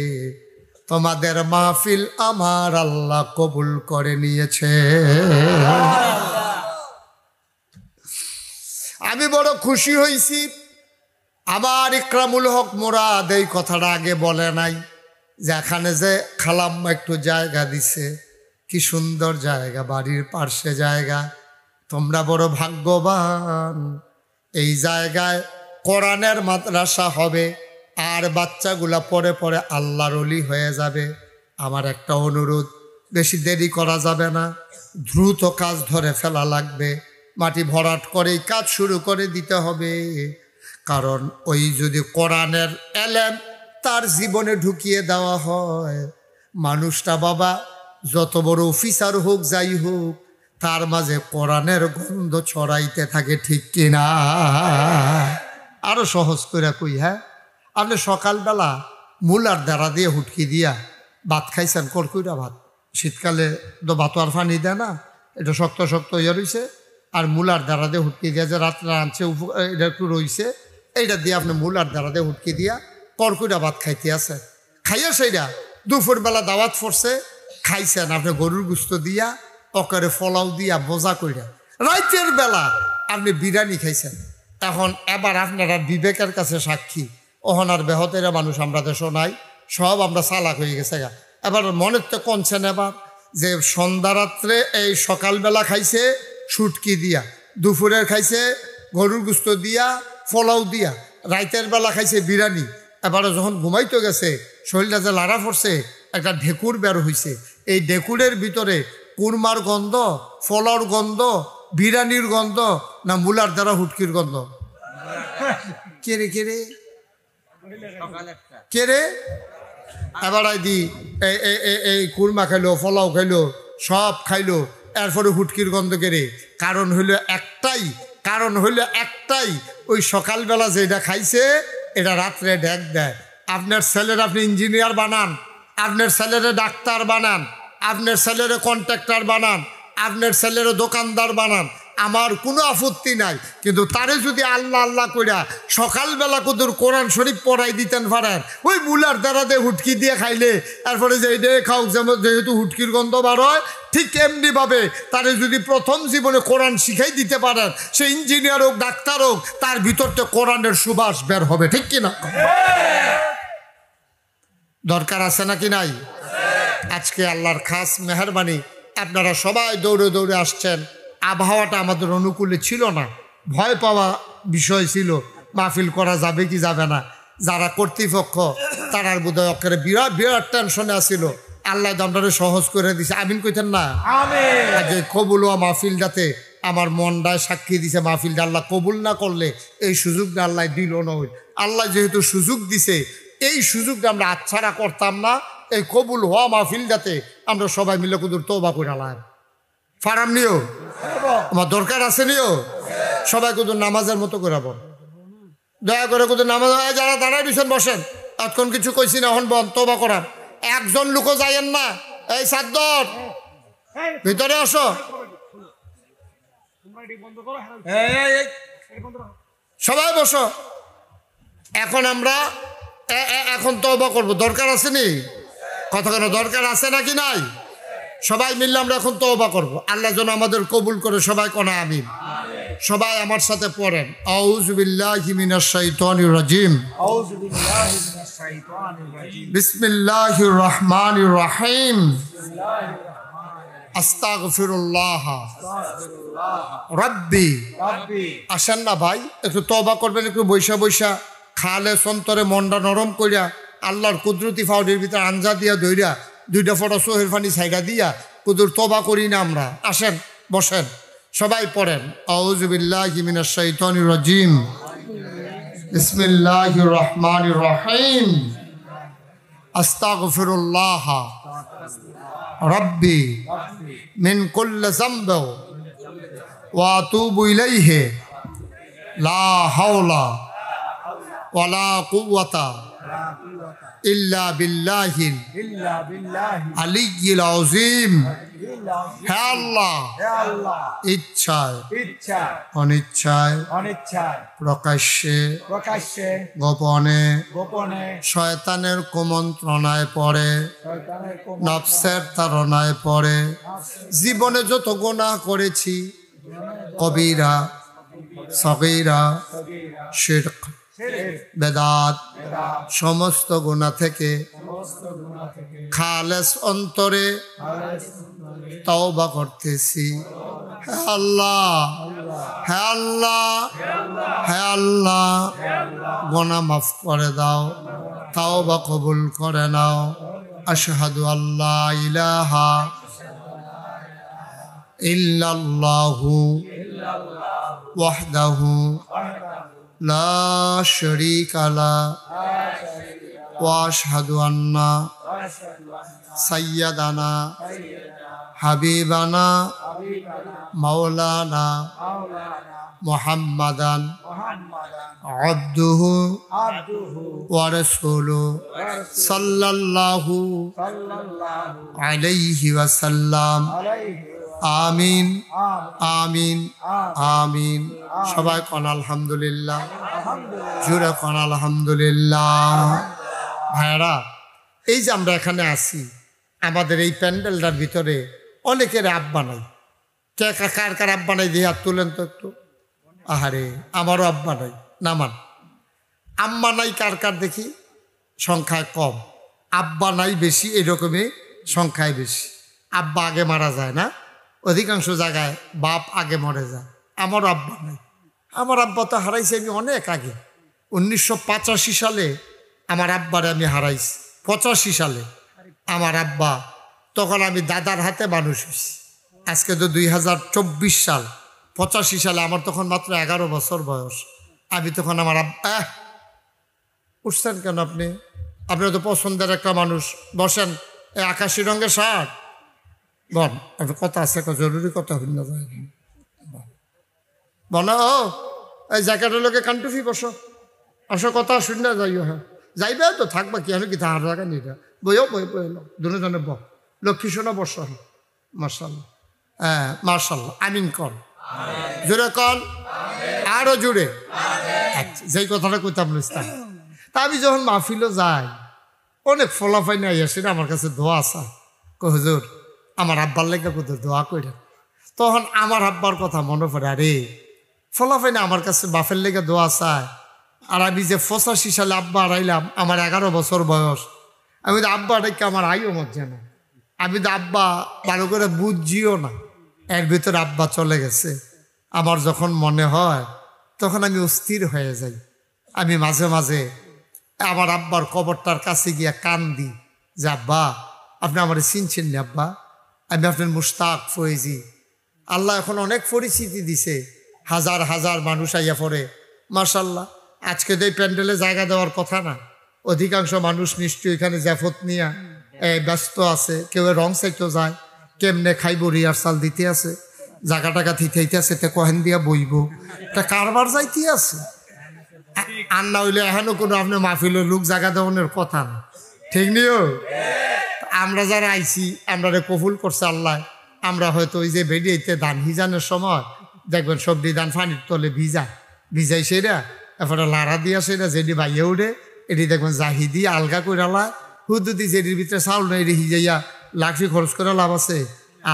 তোমাদের মাহফিল আমার আল্লাহ কবুল করে নিয়েছে। আমি বড় খুশি হয়েছি। আমার ইকরামুল হক মুরাদ এই কথাটা আগে বলে নাই যে এখানে যে খালাম্মা একটু জায়গা দিছে, কি সুন্দর জায়গা, বাড়ির পার্শ্বে জায়গা। তোমরা বড় ভাগ্যবান। এই জায়গায় কোরআনের মাদ্রাসা হবে আর বাচ্চাগুলা পরে পরে আল্লাহর ওলি হয়ে যাবে। আমার একটা অনুরোধ, বেশি দেরি করা যাবে না, দ্রুত কাজ ধরে ফেলা লাগবে। মাটি ভরাট করেই কাজ শুরু করে দিতে হবে। কারণ ওই যদি কোরআনের এলেম তার জীবনে ঢুকিয়ে দেওয়া হয়, মানুষটা বাবা যত বড় অফিসার হোক যাই হোক, তার মাঝে কোরআনের গন্ধ ছড়াইতে থাকে, ঠিক কিনা? আরো সহজ করে কই, হ্যাঁ, আপনি সকালবেলা মূলার দ্বারা দিয়ে হুটকি দিয়া ভাত খাইছেন, কড়কুইটা ভাত। শীতকালে তো ভাত আর ফানি দেয় না, এটা শক্ত শক্ত ইয়ে রয়েছে। আর মূলার দ্বারা দিয়ে হুটকি দিয়া যে রাত্রে আনছে এটা একটু রয়েছে, এইটা দিয়ে আপনি মূলার দ্বারা দিয়ে হুটকি দিয়া কড়কুইটা ভাত খাইতে আছে। খাইয়া সেইটা দুপুরবেলা দাওয়াত পড়ছে, খাইছেন আপনি গরুর গুস্ত দিয়া, অকারে ফলাও দিয়া বোঝা কইরা। রাইতের বেলা আপনি বিরিয়ানি খাইছেন। এখন এবার আপনারা বিবেকের কাছে সাক্ষী, অহনার বেহতেরা মানুষ আমরা দেশ নাই, সব আমরা চালাক হয়ে গেছে। এবার মনের তো কনছেন এবার যে সন্ধ্যা রাত্রে এই সকালবেলা খাইছে শুটকি দিয়া, দুপুরের খাইছে গরুর গুস্ত দিয়া ফলাও দিয়া, রাইতের বেলা খাইছে বিরিয়ানি। এবারে যখন ঘুমাইতে গেছে শরীরটা যে লাড়া পড়ছে, একটা ঢেকুর বের হয়েছে। এই ঢেকুরের ভিতরে কুরমার গন্ধ, ফলার গন্ধ, বিরিয়ানির গন্ধ না মূলার দ্বারা হুটকির গন্ধ? কেরে কেরে কেরে এবার দি এই কুরমা খাইলো, ফলাও খাইলো, সব খাইলো, এরপরে হুটকির গন্ধ কেড়ে। কারণ হইল একটাই, ওই সকালবেলা যেটা খাইছে এটা রাত্রে ঢেক দেয়। আপনার ছেলের আপনি ইঞ্জিনিয়ার বানান, আপনার ছেলেরে ডাক্তার বানান, আপনার ছেলেরে কন্ট্রাক্টর বানান, আপনার ছেলেরে দোকানদার বানান, আমার কোনো আপত্তি নাই, কিন্তু তারে যদি আল্লাহ আল্লাহ কইরা সকালবেলা কদর কোরআন শরীফ পড়াই দিতেন পারেন, ওই মুলার দ্বারা দিয়ে হুটকি দিয়ে খাইলে তারপরে যে এইটাই খাও, যেমন যেহেতু হুটকির গন্ধ বার হয়, ঠিক এমনিভাবে তারে যদি প্রথম জীবনে কোরআন শিখাই দিতে পারেন, সে ইঞ্জিনিয়ার হোক ডাক্তার হোক, তার ভিতরতে কোরআনের সুবাস বের হবে, ঠিক কিনা? দরকার আছে নাকি নাই? আজকে আল্লাহর খাস মেহেরবানি, আপনারা সবাই দৌড়ে দৌড়ে আসছেন। আবহাওয়াটা আমাদের অনুকূলে ছিল না, ভয় পাওয়া বিষয় ছিল, মাহফিল করা যাবে কি যাবে না। যারা কর্তৃপক্ষ তারার বোধহয় অক্ষরে বিরাট বিরাট টেনশনে আসছিল, আল্লাহ দমটারে সহজ করে দিছে। আমিন কইতেন না? আগে কবুল হওয়া মাহফিলটাতে আমার মনটায় সাক্ষী দিছে, মাহফিলটা আল্লাহ কবুল না করলে এই সুযোগটা আল্লাহ দিল না। আল্লাহ যেহেতু সুযোগ দিছে, এই সুযোগটা আমরা আচ্ছাড়া করতাম না। এই কবুল হওয়া মাহফিলটাতে আমরা সবাই মিলে কুদুর তওবা করে আলাম ফারাম নিও, আমার দরকার আছে নিও। সবাই কুদুর নামাজের মতো করে বল, দয়া করে কুদুর নামাজ। যারা দাঁড়ায় দিচ্ছেন বসেন, এতক্ষণ কিছু কইছি না, এখন বল তওবা করাম। একজন লোকও যাইয়েন না। এই সাদ্দর ভিতরে আসো, সবাই বসো। এখন আমরা এখন তওবা করব, দরকার আছে নি? কথা কেন দরকার আছে নাকি নাই? সবাই মিললে আমরা এখন তওবা করব। আল্লাহ যেন আমাদের কবুল করে, সবাই কোনা আমিন। সবাই আমার সাথে পড়েন, আউযু বিল্লাহি মিনাশ শাইতানির রাজিম, বিসমিল্লাহির রহমানির রহিম, আস্তাগফিরুল্লাহ রাব্বি। আসেন না ভাই, একটু তওবা করবেন, একটু বৈশা বৈশা খালে সন্তরে মনটা নরম কইরা আল্লাহর কুদরতি ফাউডের ভিতরে আঞ্জা দিয়া ধইরা দুইটা ফটো সোহের ফানি সাইডা দিয়া কুদুর তওবা করি না আমরা। আসেন বসেন, সবাই পড়েন, আউযু বিল্লাহি মিনাশ শাইতানির রাজিম, বিসমিল্লাহির রহমানির রহিম, আস্তাগফিরুল্লাহ রাব্বি মিন কুল্লি যামবি ওয়া আতুবু ইলাইহি লা হাওলা ওয়ালা কুওয়াতা ইল্লা বিল্লাহিল আলিয়্যিল আযীম। হে আল্লাহ, ইচ্ছায় অনিচ্ছায় প্রকাশ্যে গোপনে শয়তানের কুমন্ত্রণায় পড়ে, নফসের তাড়নায় পড়ে জীবনে যত গুনাহ করেছি, কবিরা সগীরা শিরক বেদাত সমস্ত গুনাহ থেকে খালেস অন্তরে তওবা করতেছি। হে আল্লাহ, হে আল্লাহ, হে আল্লাহ, গুনাহ মাফ করে দাও, তওবা কবুল করে নাও। আশহাদু আল্লা ইলাহা ইল্লাল্লাহু ওয়াহদাহু লা শারীকা লাহু ওয়া আশহাদু আন্না সাইয়্যিদানা হাবিবানা মাওলানা মুহাম্মাদান আবদুহু ওয়া রাসূলুহু সাল্লাল্লাহু আলাইহি ওয়াসাল্লাম। আমিন আমিন আমিন। সবাই কোন আলহামদুলিল্লাহ, জোরে কোন আলহামদুলিল্লাহ। ভাইরা, এই যে আমরা এখানে আছি, আমাদের এই প্যান্ডেলটার ভিতরে অনেকের আব্বা নাই। কে কার কার আব্বা নাই দিয়ে হাত তুলেন তো একটু। আহারে, আমারও আব্বা নাই, নামান। আম্মা নাই কার কার দেখি, সংখ্যায় কম। আব্বা নাই বেশি, এরকমই সংখ্যায় বেশি। আব্বা আগে মারা যায় না, অধিকাংশ জায়গায় বাপ আগে মরে যায়। আমার আব্বা নাই। আমার আব্বা তো হারাইছি আমি অনেক আগে, 1985 সালে আমার আব্বারে আমি হারাইছি। 85 সালে আমার আব্বা, তখন আমি দাদার হাতে মানুষ হয়েছি। আজকে তো 2024 সাল, 85 সালে আমার তখন মাত্র 11 বছর বয়স। আমি তখন আমার আব্বা, উঠছেন কেন আপনি? আপনার তো পছন্দের একটা মানুষ, বসেন। এই আকাশি রঙের শার্ট, বল একটা কথা আছে, একটা জরুরি কথা ভিন্ন যায় বলো। ও এই জ্যাকেটের লোকে কান্টুফি বসো, আসো কথা শুনে যাইও। হ্যাঁ যাইবে তো, থাকবা কি আমি কি তাহার জায়গা নিটা বইও বই বই দুজনে লক্ষ্মী শোনা বসো। মার্শাল্লাহ, হ্যাঁ মার্শাল্লাহ, আমিন কর। জোরে কন, আরো জোরে। যেই কথাটা কইতাম ইসলাম, তা আমি যখন মাহফিলও যাই, অনেক ফলাফাই নাই আসে আমার কাছে দোয়া আসা, হুজুর আমার আব্বার লেগে কোথাও দোয়া করেন। তখন আমার আব্বার কথা মনে পড়ে, আরে ফলাফাই না আমার কাছে বাপের লেগে দোয়া চায়। আর আমি যে 85 সালে আব্বা হারাইলাম, আমার 11 বছর বয়স, আমি তো আব্বা ডেকে আমার আইও মজ্জা না, আমি তো আব্বা ভালো করে বুঝিও না। এর ভিতরে আব্বা চলে গেছে। আমার যখন মনে হয় তখন আমি অস্থির হয়ে যাই। আমি মাঝে মাঝে আমার আব্বার কবরটার কাছে গিয়া কান্দি যে আব্বা আপনি আমার চিনছেন না আব্বা, আমি আপনার মুশতাক ফয়েজি। আল্লাহ এখন অনেক পরিচিতি দিছে, হাজার হাজার মানুষ আইয়া পড়ে মাশাল্লাহ। আজকে তো এই প্যান্ডেলে জায়গা দেওয়ার কথা না, অধিকাংশ মানুষ নিশ্চয়ই এখানে জাফত নিয়া ব্যস্ত আছে। কেউ রং সাইটও যায়, কেমনে খাইব রিহার্সাল দিতে আছে, জায়গা টাকা থিতে আছে, তে কহেন দিয়া বইব, তা কারবার যাইতে আছে। আর না হইলে এখনো কোনো আপনার মাহফিলের লোক জায়গা দেওয়ানোর কথা না, ঠিক নিও। আমরা যারা আইছি আমরা কবুল করছে আল্লাহ। আমরা হয়তো ওই যে বেরিয়েতে ধান ভিজানোর সময় দেখবেন সবজি ধান পানির তলে ভিজাই সেরা, এরপরে লাড়া দিয়া সেরা যেটি বাইয়ে উঠে, এটি দেখবেন জাহিদি আলগা করে লা হুদুদি যেটির ভিতরে চাউল নেই এটি হিজাইয়া লাখি খরচ করে লাভ আছে।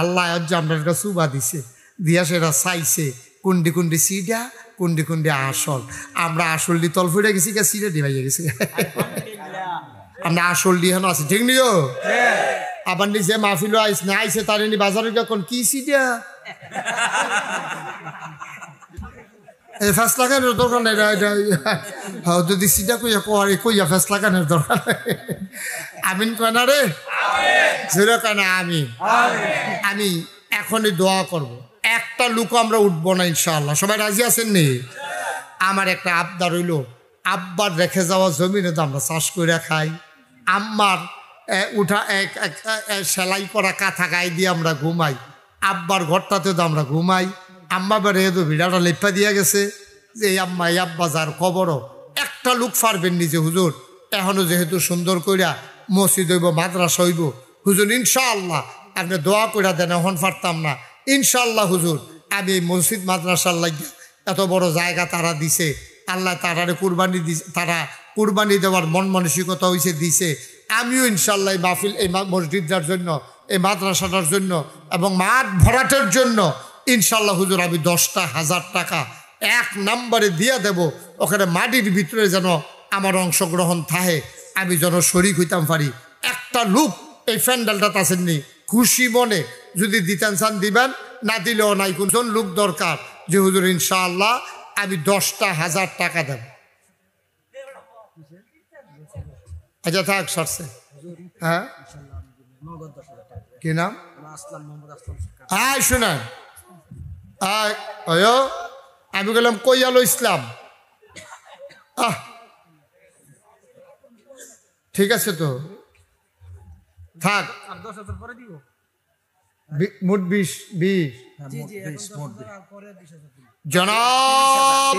আল্লাহ আমরা চুবা দিছে, দিয়া সেটা চাইছে কুন্ডি কুন্ডি সিডা, কুন্ডি কুন্ডি আসল। আমরা আসল দিয়ে তল ফুটে গেছি, সিডা দিয়ে বাইয়ে গেছি। আমরা আসল দিয়ে হেন আছি, ঠিক নিও। আবার নিজে মাহফিল আইস না আইসে তার এনে বাজারে কোন কি সিডা ফেস লাগানোর দরকার নেই, যদি সিডা কইয়া কইয়া ফেস লাগানোর দরকার নেই। আমিন কয় রে, জোরে কেনা আমিন। আমি এখনই দোয়া করব, একটা লুকও আমরা উঠবো না ইনশাআল্লাহ। সবাই রাজি আছেন নি? আমার একটা আবদার হইল, আব্বার রেখে যাওয়া জমিনে তো আমরা চাষ করে খাই। আম্মার উঠা সেলাই করা কাঁথা গায়ে দিয়ে আমরা ঘুমাই, আব্বার ঘরটাতে তো আমরা ঘুমাই। আম্মা বেড়ে তো ভিড়াটা লেপা দিয়া গেছে যে এই আম্মা এই আব্বা যার খবরও একটা লুক পারবেন নিজে হুজুর। এখনো যেহেতু সুন্দর কইরা মসজিদ হইব, মাদ্রাসা হইব, হুজুর ইনশাআল্লাহ আপনি দোয়া কইরা দেন। এখন পারতাম না, ইনশাআল্লাহ হুজুর আমি এই মসজিদ মাদ্রাসার লাগিয়া এত বড় জায়গা তারা দিছে, আল্লাহ তারারে কুরবানি দিছে, তারা কুরবানি দেওয়ার মন মানসিকতা হয়েছে দিছে। আমিও ইনশাআল্লাহ এই মাহফিল, এই মসজিদটার জন্য, এই মাদ্রাসাটার জন্য এবং মাঠ ভরাটের জন্য ইনশাআল্লাহ হুজুর আমি 10,000 টাকা এক নম্বরে দিয়ে দেব। ওখানে মাটির ভিতরে যেন আমার অংশগ্রহণ থাকে, আমি যেন শরীক হইতাম পারি। একটা লোক এই প্যান্ডেলটা আসেননি, খুশি মনে যদি দিতেন চান দিবেন, না দিলেও নাই। কোনজন লোক দরকার যে হুজুর ইনশাআল্লাহ আমি 10,000 টাকা দেব। আচ্ছা থাক সরছে। হ্যাঁ কি নাম? হ্যাঁ শুনেন, আমি গেলাম কই আলো ইসলাম। ঠিক আছে তো থাক, মোট 20 জনাব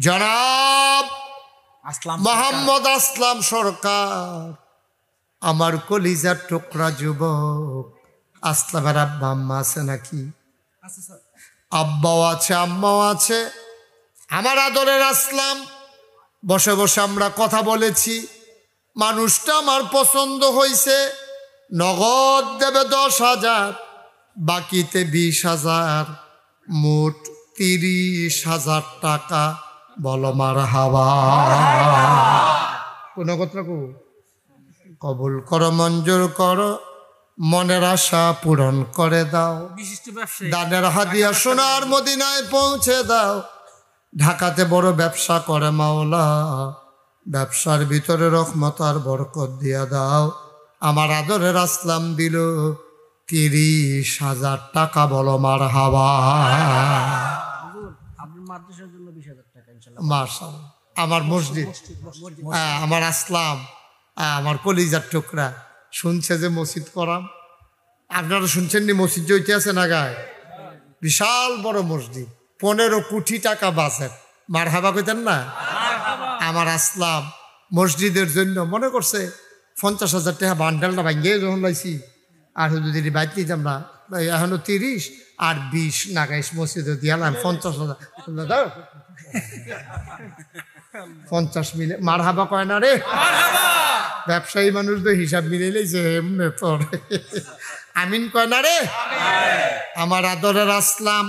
জনাব মোহাম্মদ আসলাম সরকার, আমার কলিজার টুকরা যুবক। আসলামের আব্বা আম্মা আছে নাকি? আব্বাও আছে, আম্মাও আছে। আমার আদরের আসলাম, বসে বসে আমরা কথা বলেছি, মানুষটা আমার পছন্দ হয়েছে। নগদ দেবে 10,000, বাকিতে 20,000, মোট 30,000 টাকা। বলো মারহাবা। কোন কথা কবুল করো, মঞ্জুর করো, মনের আশা পূরণ করে দাও। দানের হাদিয়া সোনার মদিনায় পৌঁছে দাও। ঢাকাতে বড় ব্যবসা করে মাওলা, ব্যবসার ভিতরে রহমত আর বরকত দিয়া দাও। আমার আদরের আসলাম দিল 30,000 টাকা। বলো মারহাবা। মাশাআল্লাহ। আমার মসজিদ, আমার আসলাম, আমার কলিজার টুকরা শুনছে যে মসজিদ করাম। আপনারা শুনছেন নি মসজিদ জইতে আছে না গায়ে? বিশাল বড় মসজিদ, 15 কোটি টাকা বাজেট। মারহাবা কইতেন না? আমার আসলাম মসজিদের জন্য মনে করছে 50,000 টাকা বান্ডেলটা ভাঙ্গিয়ে যখন লাইছি, আর যদি বাইতে দিতাম না এখনো 30 আর 20 নাগাইশ মসজিদে দিয়ালাম 50,000 50 মিলে মার হাবা কয় না রে, ব্যবসায়ী মানুষ তো হিসাব মিলেই যে এমনি পড়ে আমিন কয় না রে। আমার আদরের আসলাম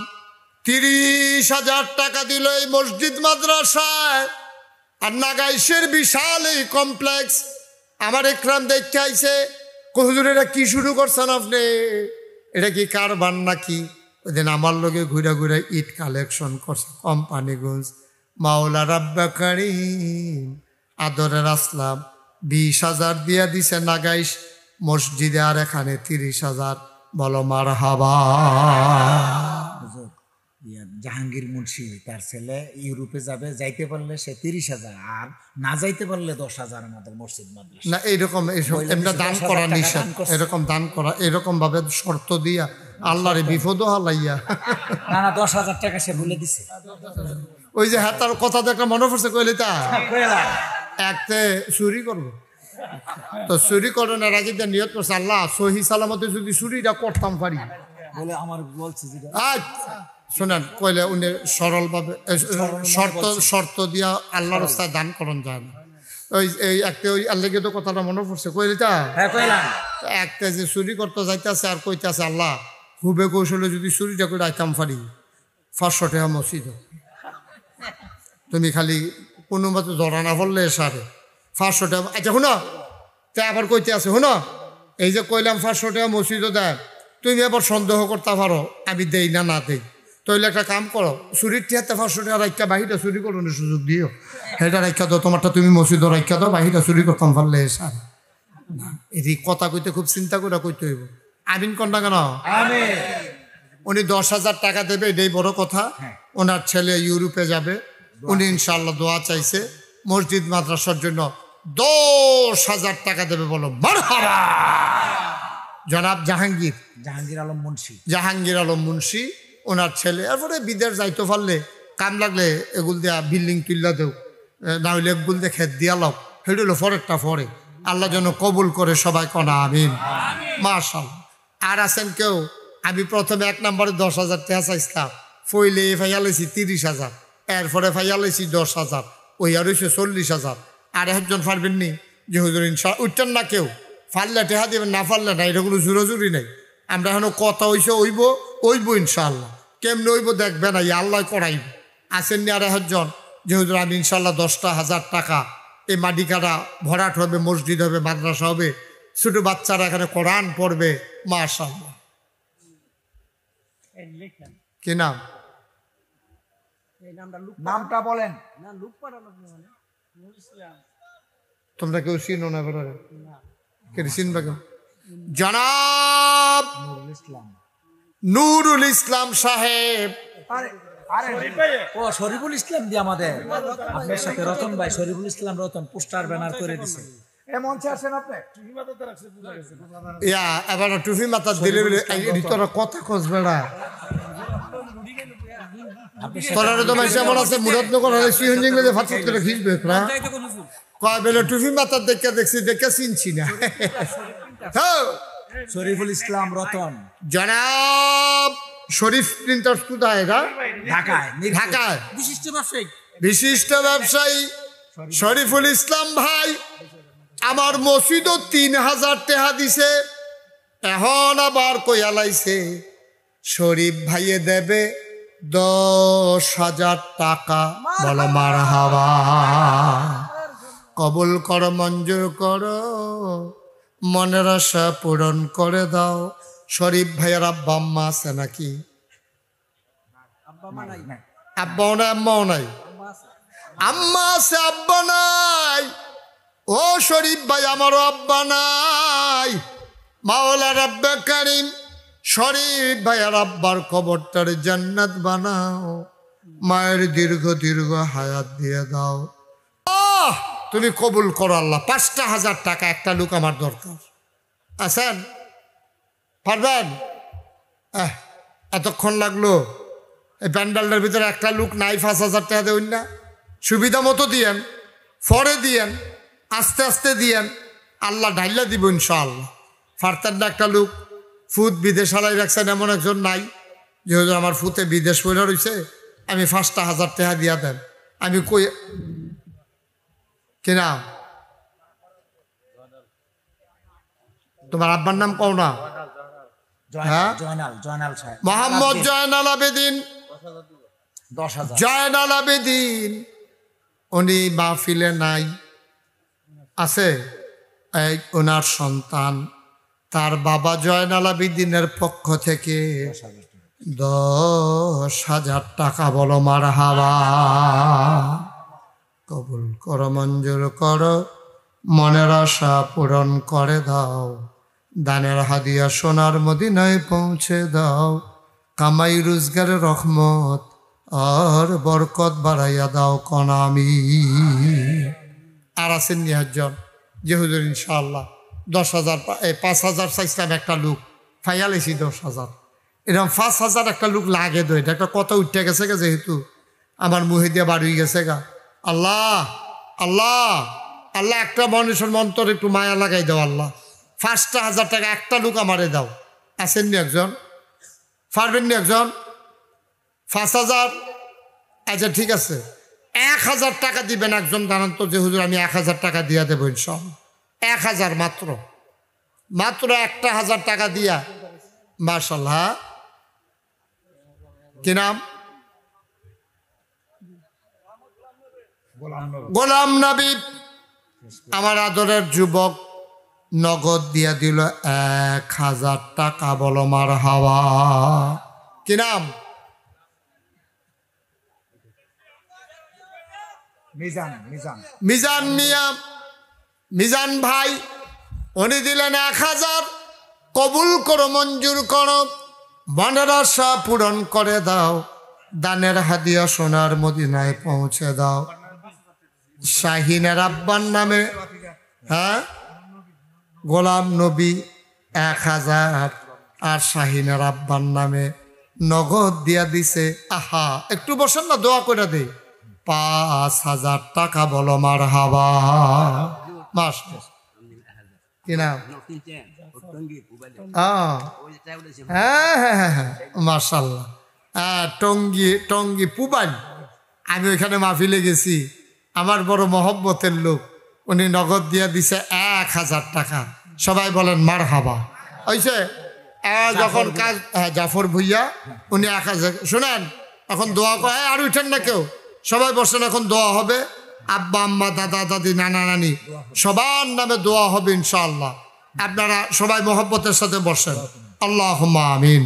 30,000 টাকা দিল এই মসজিদ মাদ্রাসায়, আর নাগাইশের বিশাল এই কমপ্লেক্স। আমার একরাম দেখতে আইছে, হুজুর এটা কি শুরু করছেন আপনি, এটা কি কারবার নাকি? ওই দিন আমার লগে ঘুরে ঘুরে ইট কালেকশন করছে কোম্পানিগঞ্জ। মাওলা রাব্বা কারীম আদরের আসলাম 20,000 দিয়া দিছে নাগাইশ মসজিদে, আর এখানে 30,000। বলো মারহাবা। জাহাঙ্গীর মুন্সি তার ছেলে ইউরোপে যাবে, যাইতে পারলে সে 30,000, আর না যাইতে পারলে 10,000 আমাদের মসজিদ মাদ্রাসা। না এইরকম এমনি দান করা নিষেধ, এরকম দান করা এরকম ভাবে শর্ত দিয়া আল্লাহরে বিপদও হালাইয়া। না 10,000 টাকা সে বলে দিছে। ওই যে হ্যাঁ তার কথা দেখে মনে পড়ছে, কইলে তা একতে চুরি করবো, তো চুরি করানোর আগে যে নিয়ত করছে আল্লাহ সহি সালামতে যদি চুরিটা করতাম পারি বলে আমার বলছে যেটা শোনেন, কইলে উনি সরলভাবে শর্ত দিয়া আল্লাহর রাস্তায় দান করন যায় না। ওই এই একটা ওই আল্লাহকে তো কথাটা মনে পড়ছে, কইলে তা একটা যে চুরি করতে যাইতেছে আর কইতেছে আল্লাহ হুবে কৌশলে যদি চুরিটা করে আইতাম পারি 500 টাকা মসজিদ, তুমি খালি কোনো মতো ধরা না পড়লে সারে 500 টাকা। আচ্ছা শুনো, তা আবার কইতে আছে শুনো, এই যে কইলাম 500 টাকা মসজিদও দেয়, তুমি আবার সন্দেহ করতে পারো আমি দেই না না দেই, তাহলে একটা কাম করো, চুরির টিয়াতে 500 টাকা রাখা বাহিরে চুরি করানোর সুযোগ দিও, এটা রাখা দাও তোমারটা, তুমি মসজিদও রাখা দাও, বাহিরে চুরি করতাম পারলে সারে। এই কথা কইতে খুব চিন্তা করে কইতে হইব। আমিন কন্যা কেন? উনি 10,000 টাকা দেবে, এটাই বড় কথা। ওনার ছেলে ইউরোপে যাবে, উনি ইনশাল্লাহ দোয়া চাইছে মসজিদ মাদ্রাসার জন্য 10,000 টাকা দেবে। বলো মারহাবা। জনাব জাহাঙ্গীর আলম মুন্সি ওনার ছেলে। এরপরে বিদেশ যাইতে পারলে কাম লাগলে এগুল দিয়া বিল্ডিং তুল্লা দেও, না হইলে এগুল দিয়ে খেত দিয়া লাও, সেটা হলো ফরেরটা ফরে। আল্লাহ যেন কবুল করে সবাই কনা আমিন মাশাআল্লাহ। আর আছেন কেউ? আমি প্রথমে 1 নম্বরে 10,000 টাকা চাইছিলাম, ফইলে ফাইয়ালেছি 30,000, এরপরে ফাইয়ালেছি 10,000, ওই আর হয়েছে 40,000। আর একজন পারবেন নি যে হুজুর ইনশাআল্লাহ উঠতেন না, কেউ ফাললে টেহা দেবেন, না ফাললে না, এটা কোনো জোরাজুরি নাই। আমরা এখনো কথা হইছে ওইব ইনশাআল্লাহ, কেমনি ওইব দেখবে না, আল্লাহ করাইব। আসেননি আর একজন যে হুজুর আমি ইনশাআল্লাহ 10,000 টাকা এই মাডিকাটা ভরাট হবে, মসজিদ হবে, মাদ্রাসা হবে, ছোট বাচ্চারা এখানে কোরআন পড়বে। মাশাআল্লাহ। কি নাম? নামটা বলেন। তোমরা কেউ চিনো না? কে চিনবা কেউ? জনাব নুরুল ইসলাম সাহেব। ও শরীফুল ইসলাম দিয়ে আমাদের আপনার সাথে রতন ভাই, শরীফুল ইসলাম রতন পোস্টার ব্যানার করে দিছে। এবার টুফি মাথা দিলে তোরা কথা খোঁজ বেড়া, তোরা তো মাসে এমন আছে মুরাদনগর ফাঁসত করে খিঁচবে কয় বেলে টুফি মাথার দেখে চিনছি না। শরীফুল ইসলাম রতন। জনাব শরীফ প্রিন্টার্স কোথায়? ঢাকায় বিশিষ্ট ব্যবসায়ী শরীফুল ইসলাম ভাই আমার মসজিদও 3,000 টাকা দিছে, এখন আবার কইয়া লাইছে শরীফ ভাইয়ে দেবে 10,000 টাকা। বলো মারহাবা। কবুল করো, মঞ্জুর করো, মনের আশা পূরণ করে দাও। শরীফ ভাইয়ের আব্বা আম্মা আছে নাকি? আব্বাও নাই আম্মাও নাই? আম্মা আছে আব্বা নাই। ও শরীফ ভাই আমারও আব্বা নাই। মাওলা রাব্বে কারীম শরীফ ভাইয়ের আব্বার কবরটার জান্নাত বানাও, মায়ের দীর্ঘ হায়াত দিয়ে দাও। তুমি কবুল করো আল্লাহ। 5,000 টাকা একটা লোক আমার দরকার। আছেন? পারবেন? এতক্ষণ লাগলো এই প্যান্ডেলটার ভিতরে একটা লোক নাই, 5,000 টাকা দেবেন না? সুবিধা মতো দিয়েন, ফরে দিয়েন, আস্তে আস্তে দিয়েন, আল্লাহ ঢাইলা দিব ইনশাআল্লাহ। ফারতেন না একটা লোক? ফুত বিদেশ হালাই রাখছেন এমন একজন নাই যে হুজুর আমার ফুতে বিদেশ পড়ে রয়েছে, আমি 5,000 টাকা দিয়া দেন। আমি কই কিনা তোমার আব্বার নাম কও না? হ্যাঁ? জয়নাল সাহেব মোহাম্মদ জয়নাল আবেদিন, 10,000। জয়নাল আবেদিন উনি মাহফিলে নাই, আছে এই ওনার সন্তান, তার বাবা জয়নাল আবেদিনের পক্ষ থেকে 10,000 টাকা বলো মারহাবা। কবুল করো, মঞ্জুর করো, মনের আশা পূরণ করে দাও, দানের হাদিয়া সোনার মদিনায় পৌঁছে দাও, কামাই রোজগারের রহমত আর বরকত বাড়াইয়া দাও কনামি। আর আছেন নিহাজন যে হুজুর ইনশাআল্লাহ 10,000 5,000 চাইছিলাম, একটা লোক ফাইয়ালেছি 10,000, এরকম 5,000 একটা লোক লাগে তো, এটা একটা কথা উঠে গেছে গা, যেহেতু আমার মুহে দিয়ে বাড়ি গেছে গা। আল্লাহ আল্লাহ আল্লাহ, একটা মানুষের মন্তর একটু মায়া লাগাই দাও আল্লাহ, 5,000 টাকা একটা লোক আমারে দাও। আছেন নি একজন? পারবেন নি একজন? 5,000? আচ্ছা ঠিক আছে, 1,000 টাকা দিবেন একজন, জানান তো যে হুজুর আমি 1,000 টাকা দিয়া দেবো ইনশাআল্লাহ। 1,000 মাত্র, মাত্র 1,000 টাকা দিয়া। মাশাআল্লাহ। কি নাম? গোলাম নবী। আমার আদরের যুবক নগদ দিয়া দিল 1,000 টাকা বলো মারহাবা। কি নাম? মিজান মিয়া, মিজান ভাই, উনি দিলেন 1,000। কবুল করো, মঞ্জুর করো, মনের আশা পূরণ করে দাও, দানের হাদিয়া সোনার মদিনায় পৌঁছে দাও। শাহিনের আব্বার নামে, হ্যাঁ, গোলাম নবী 1,000 আর শাহিনের আব্বার নামে নগদ দিয়া দিছে। আহা, একটু বসেন না, দোয়া করে দে। 5,000 টাকা বলো মারহাবা। মাস কি নাম? হ্যাঁ হ্যাঁ হ্যাঁ হ্যাঁ, মাশাল্লাহ। হ্যাঁ, টঙ্গী পুবাল। আমি ওইখানে মাহফিলে গেছি, আমার বড় মহব্বতের লোক, উনি নগদ দিয়ে দিছে 1,000 টাকা। সবাই বলেন মারহাবা। হয়েছে যখন কাজ, জাফর ভুইয়া, উনি 1,000। শুনেন, এখন দোয়া করে, আর উঠেন না কেউ, সবাই বসেন, এখন দোয়া হবে। আব্বা আম্মা দাদা দাদি নানা নানি সবার নামে দোয়া হবে ইনশাআল্লাহ। আপনারা সবাই মহব্বতের সাথে বসেন। আল্লাহুম্মা আমিন।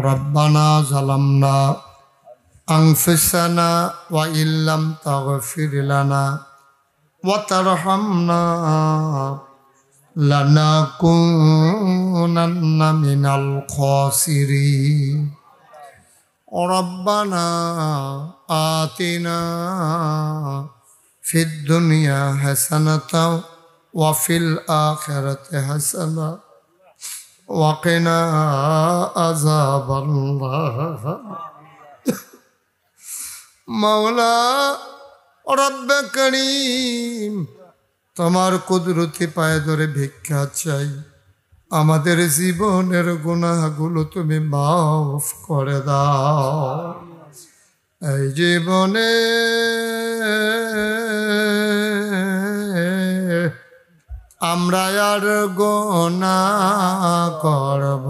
রব্বানা জালামনা আনফুসানা ওয়া ইল্লাম তাগফির লানা ওয়া তারহামনা লানাকুনান্না মিনাল খাসিরিন। রব্বানা আতিনা ফিদ দুনিয়া হাসানাতাও ওয়া ফিল আখিরাতি হাসানা ওয়া কিনা আযাবান্নার। মাওলা রব্বে করিম, তোমার কুদরতি পায়ে ধরে ভিক্ষা চাই, আমাদের জীবনের গুনাহগুলো তুমি মাফ করে দাও। এই জীবনে আমরা আর গুনাহ করব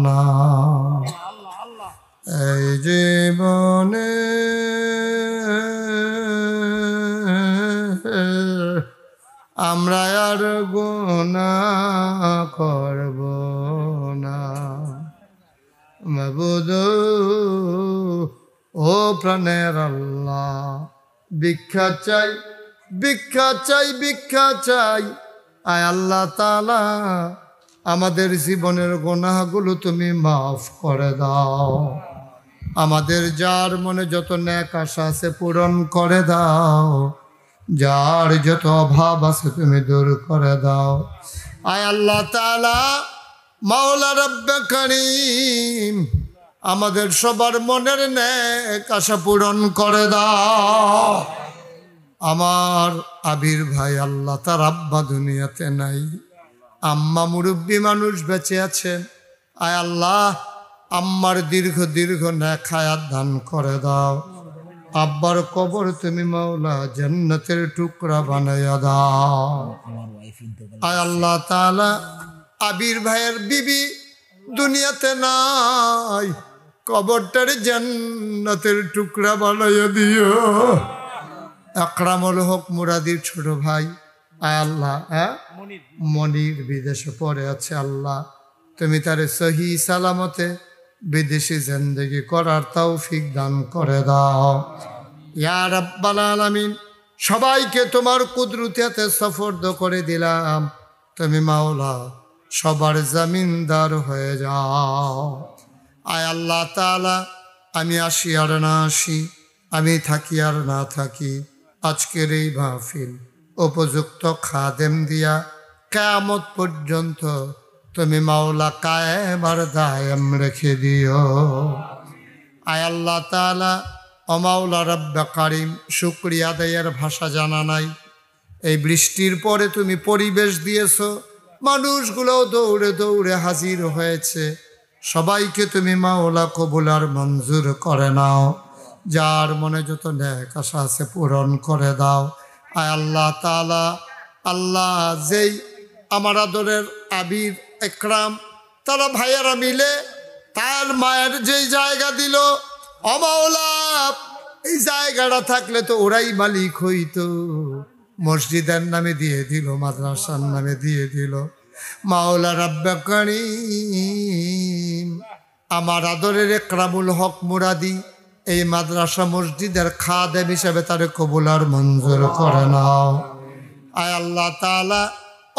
না। এই জীবনে আমরা আর গুনাহ করব না। মাবুদ ও প্রাণের আল্লাহ, ভিক্ষা চাই, ভিক্ষা চাই, ভিক্ষা চাই। আয় আল্লাহ তাআলা, আমাদের জীবনের গুনাহগুলো তুমি মাফ করে দাও। আমাদের যার মনে যত নেক আশা আছে পূরণ করে দাও, যার যত অভাব আছে তুমি দূর করে দাও। আয় আল্লাহ তাআলা, মাওলা রব্বে করিম, আমাদের সবার মনের নেক আশা পূরণ করে দাও। আমার আবির ভাই, আল্লাহ তার আব্বা দুনিয়াতে নাই, আম্মা মুরব্বী মানুষ বেঁচে আছেন, আয় আল্লাহ আম্মার দীর্ঘ দীর্ঘ নেক হায়াত দান করে দাও। আব্বার কবর তুমি মাওলা জান্নাতের টুকরা বানাইয়া দাও। আমার ওয়াইফ ইন্তেকাল আয় আল্লাহ তাআলা আবির ভাইয়ের বিবি দুনিয়াতে নাই, কবরটার জান্নাতের টুকরা বানাইয়া দিও। আকরামুল হক মুরাদির ছোট ভাই, আয় আল্লাহ মনির বিদেশে পড়ে আছে, আল্লাহ তুমি তারে সহি সালামতে বিদেশি জিন্দেগি করার তৌফিক দান করে দাও। ইয়া রাব্বাল আলামিন সবাইকে তোমার কুদরতে সফরদ করে দিলাম, তুমি মাওলা সবার জমিনদার হয়ে যাও। আয় আল্লাহ তাআলা আমি আসি আর না আসি, আমি থাকি আর না থাকি, আজকের এই মাহফিল উপযুক্ত খাদেম দিয়া কিয়ামত পর্যন্ত তুমি মাওলা কায়েম আর দায়েম রেখে দিও। আয় আল্লাহ তাআলা ও মাওলা রব্বে কারিম, শুকরিয়া আদায়ের ভাষা জানা নাই। এই বৃষ্টির পরে তুমি পরিবেশ দিয়েছো, মানুষগুলো দৌড়ে দৌড়ে হাজির হয়েছে, সবাইকে তুমি মাওলা কবুল আর মঞ্জুর করে নাও। যার মনে যত নেক আশা আছে পূরণ করে দাও। আয় আল্লাহ তাআলা, আল্লাহ যেই আমার আদরের আবির একরাম তারা ভাইয়ারা মিলে তার মায়ের যেই জায়গা দিল, ও মাওলা এই জায়গাটা থাকলে তো ওরাই মালিক হইতো, মসজিদের নামে দিয়ে দিল, মাদ্রাসার নামে দিয়ে দিল। মাওলা রব্বে কারীম আমার আদরের একরামুল হক মুরাদি এই মাদ্রাসা মসজিদের খাদেম হিসেবে তারে কবুল আর মঞ্জুর করে নাও। আয় আল্লাহ তাআলা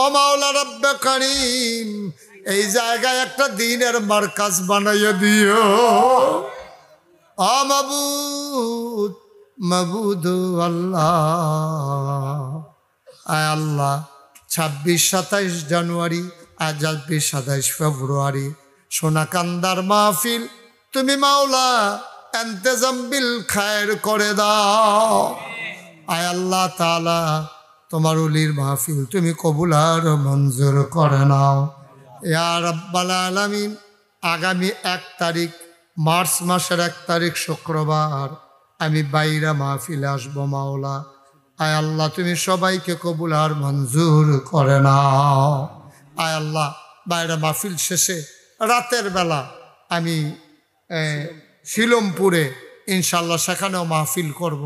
ও মাওলা রব্বে কারীম এই জায়গায় একটা দ্বীনের মারকাজ বানাইয়া দিও। ও মাবুদ, মাবুদ আল্লাহ, আয় আল্লাহ 26-27 জানুয়ারি আর 26-27 ফেব্রুয়ারি সোনাকান্দার মাহফিল তুমি মাওলা ইন্তেজাম বিল খায়ের করে দাও। আয় আল্লাহ তাআলা তোমার ওলির মাহফিল তুমি কবুল আর মঞ্জুর করে নাও। ইয়া রাব্বাল আলামিন আগামী 1 তারিখ মার্চ মাসের 1 তারিখ শুক্রবার আমি বাইরা মাহফিলে আসবো মাওলা। আয় আল্লাহ তুমি সবাইকে কবুল আর মঞ্জুর করে নাও। আয় আল্লাহ বাইরা মাহফিল শেষে রাতের বেলা আমি শিলমপুরে ইনশাল্লাহ সেখানেও মাহফিল করব।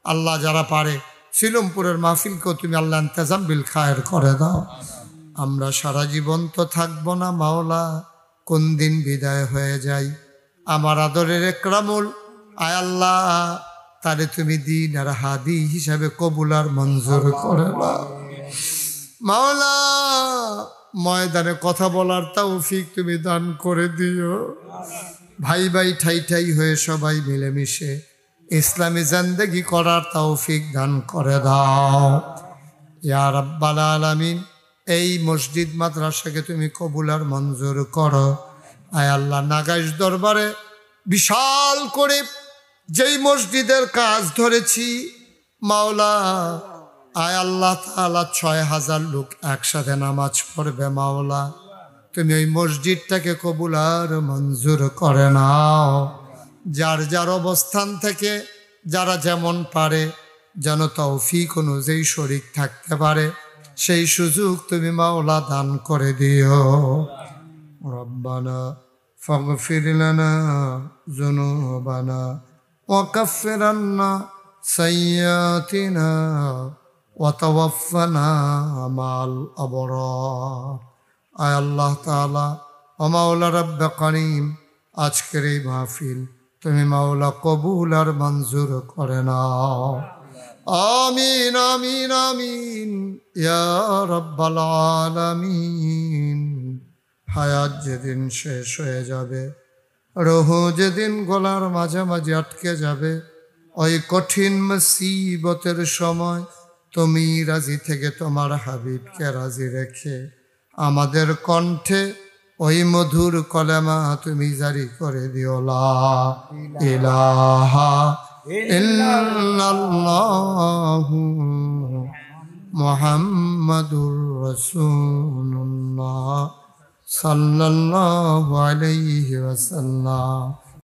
আল্লাহ যারা পারে শিলমপুরের মাহফিলকেও তুমি আল্লাহ ইন্তেজাম বিল খায়ের করে দাও। আমরা সারা জীবন তো থাকবো না মাওলা, কোন দিন বিদায় হয়ে যাই। আমার আদরের একরামুল আয় আল্লাহ তারে তুমি দিন আর হাদি হিসাবে কবুল আর মঞ্জুর করে নাও মাওলা। ময়দানে কথা বলার তৌফিক তুমি দান করে দিও। ভাই ভাই ঠাই ঠাই হয়ে সবাই মিলেমিশে ইসলামী জিন্দেগি করার তৌফিক দান করে দাও। ইয়া রাব্বাল আলামিন এই মসজিদ মাদ্রাসাকে তুমি কবুল আর মঞ্জুর করো। আয় আল্লাহ নাগাইশ দরবারে বিশাল করে যেই মসজিদের কাজ ধরেছি মাওলা, আয় আল্লাহ তাআলা 6000 লোক একসাথে নামাজ পড়বে মাওলা, তুমি ওই মসজিদটাকে কবুল আর মঞ্জুর করে নাও। যার যার অবস্থান থেকে যারা যেমন পারে যেন তৌফিক অনুযায়ী শরীক থাকতে পারে, সেই সুযোগ তুমি মাওলা দান করে দিও। রব্বানা ফাগফির লানা যুনুবানা ওয়া কাফির আন্না সাইয়্যাতিনা ওয়া তাওয়াফফানা মাল আবরার। আয় আল্লাহ তাআলা ও মাওলা রব্বে কারীম আজকের এই মাহফিল তুমি মাওলা কবুল আর মঞ্জুর করে নাও। আমিন আমিন আমিন ইয়া রাব্বাল আলামিন। হায়াত যেদিন শেষ হয়ে যাবে, রুহ যেদিন গলার মাঝামাঝি আটকে যাবে, ওই কঠিন মুসিবতের সময় তুমি রাজি থেকে তোমার হাবিবকে রাজি রেখে আমাদের কণ্ঠে ওই মধুর কলেমা তুমি জারি করে দিও, লা ইলাহা ইল্লাল্লাহু মুহাম্মাদুর রাসূলুল্লাহ সাল্লাল্লাহু আলাইহি ওয়াসাল্লাম।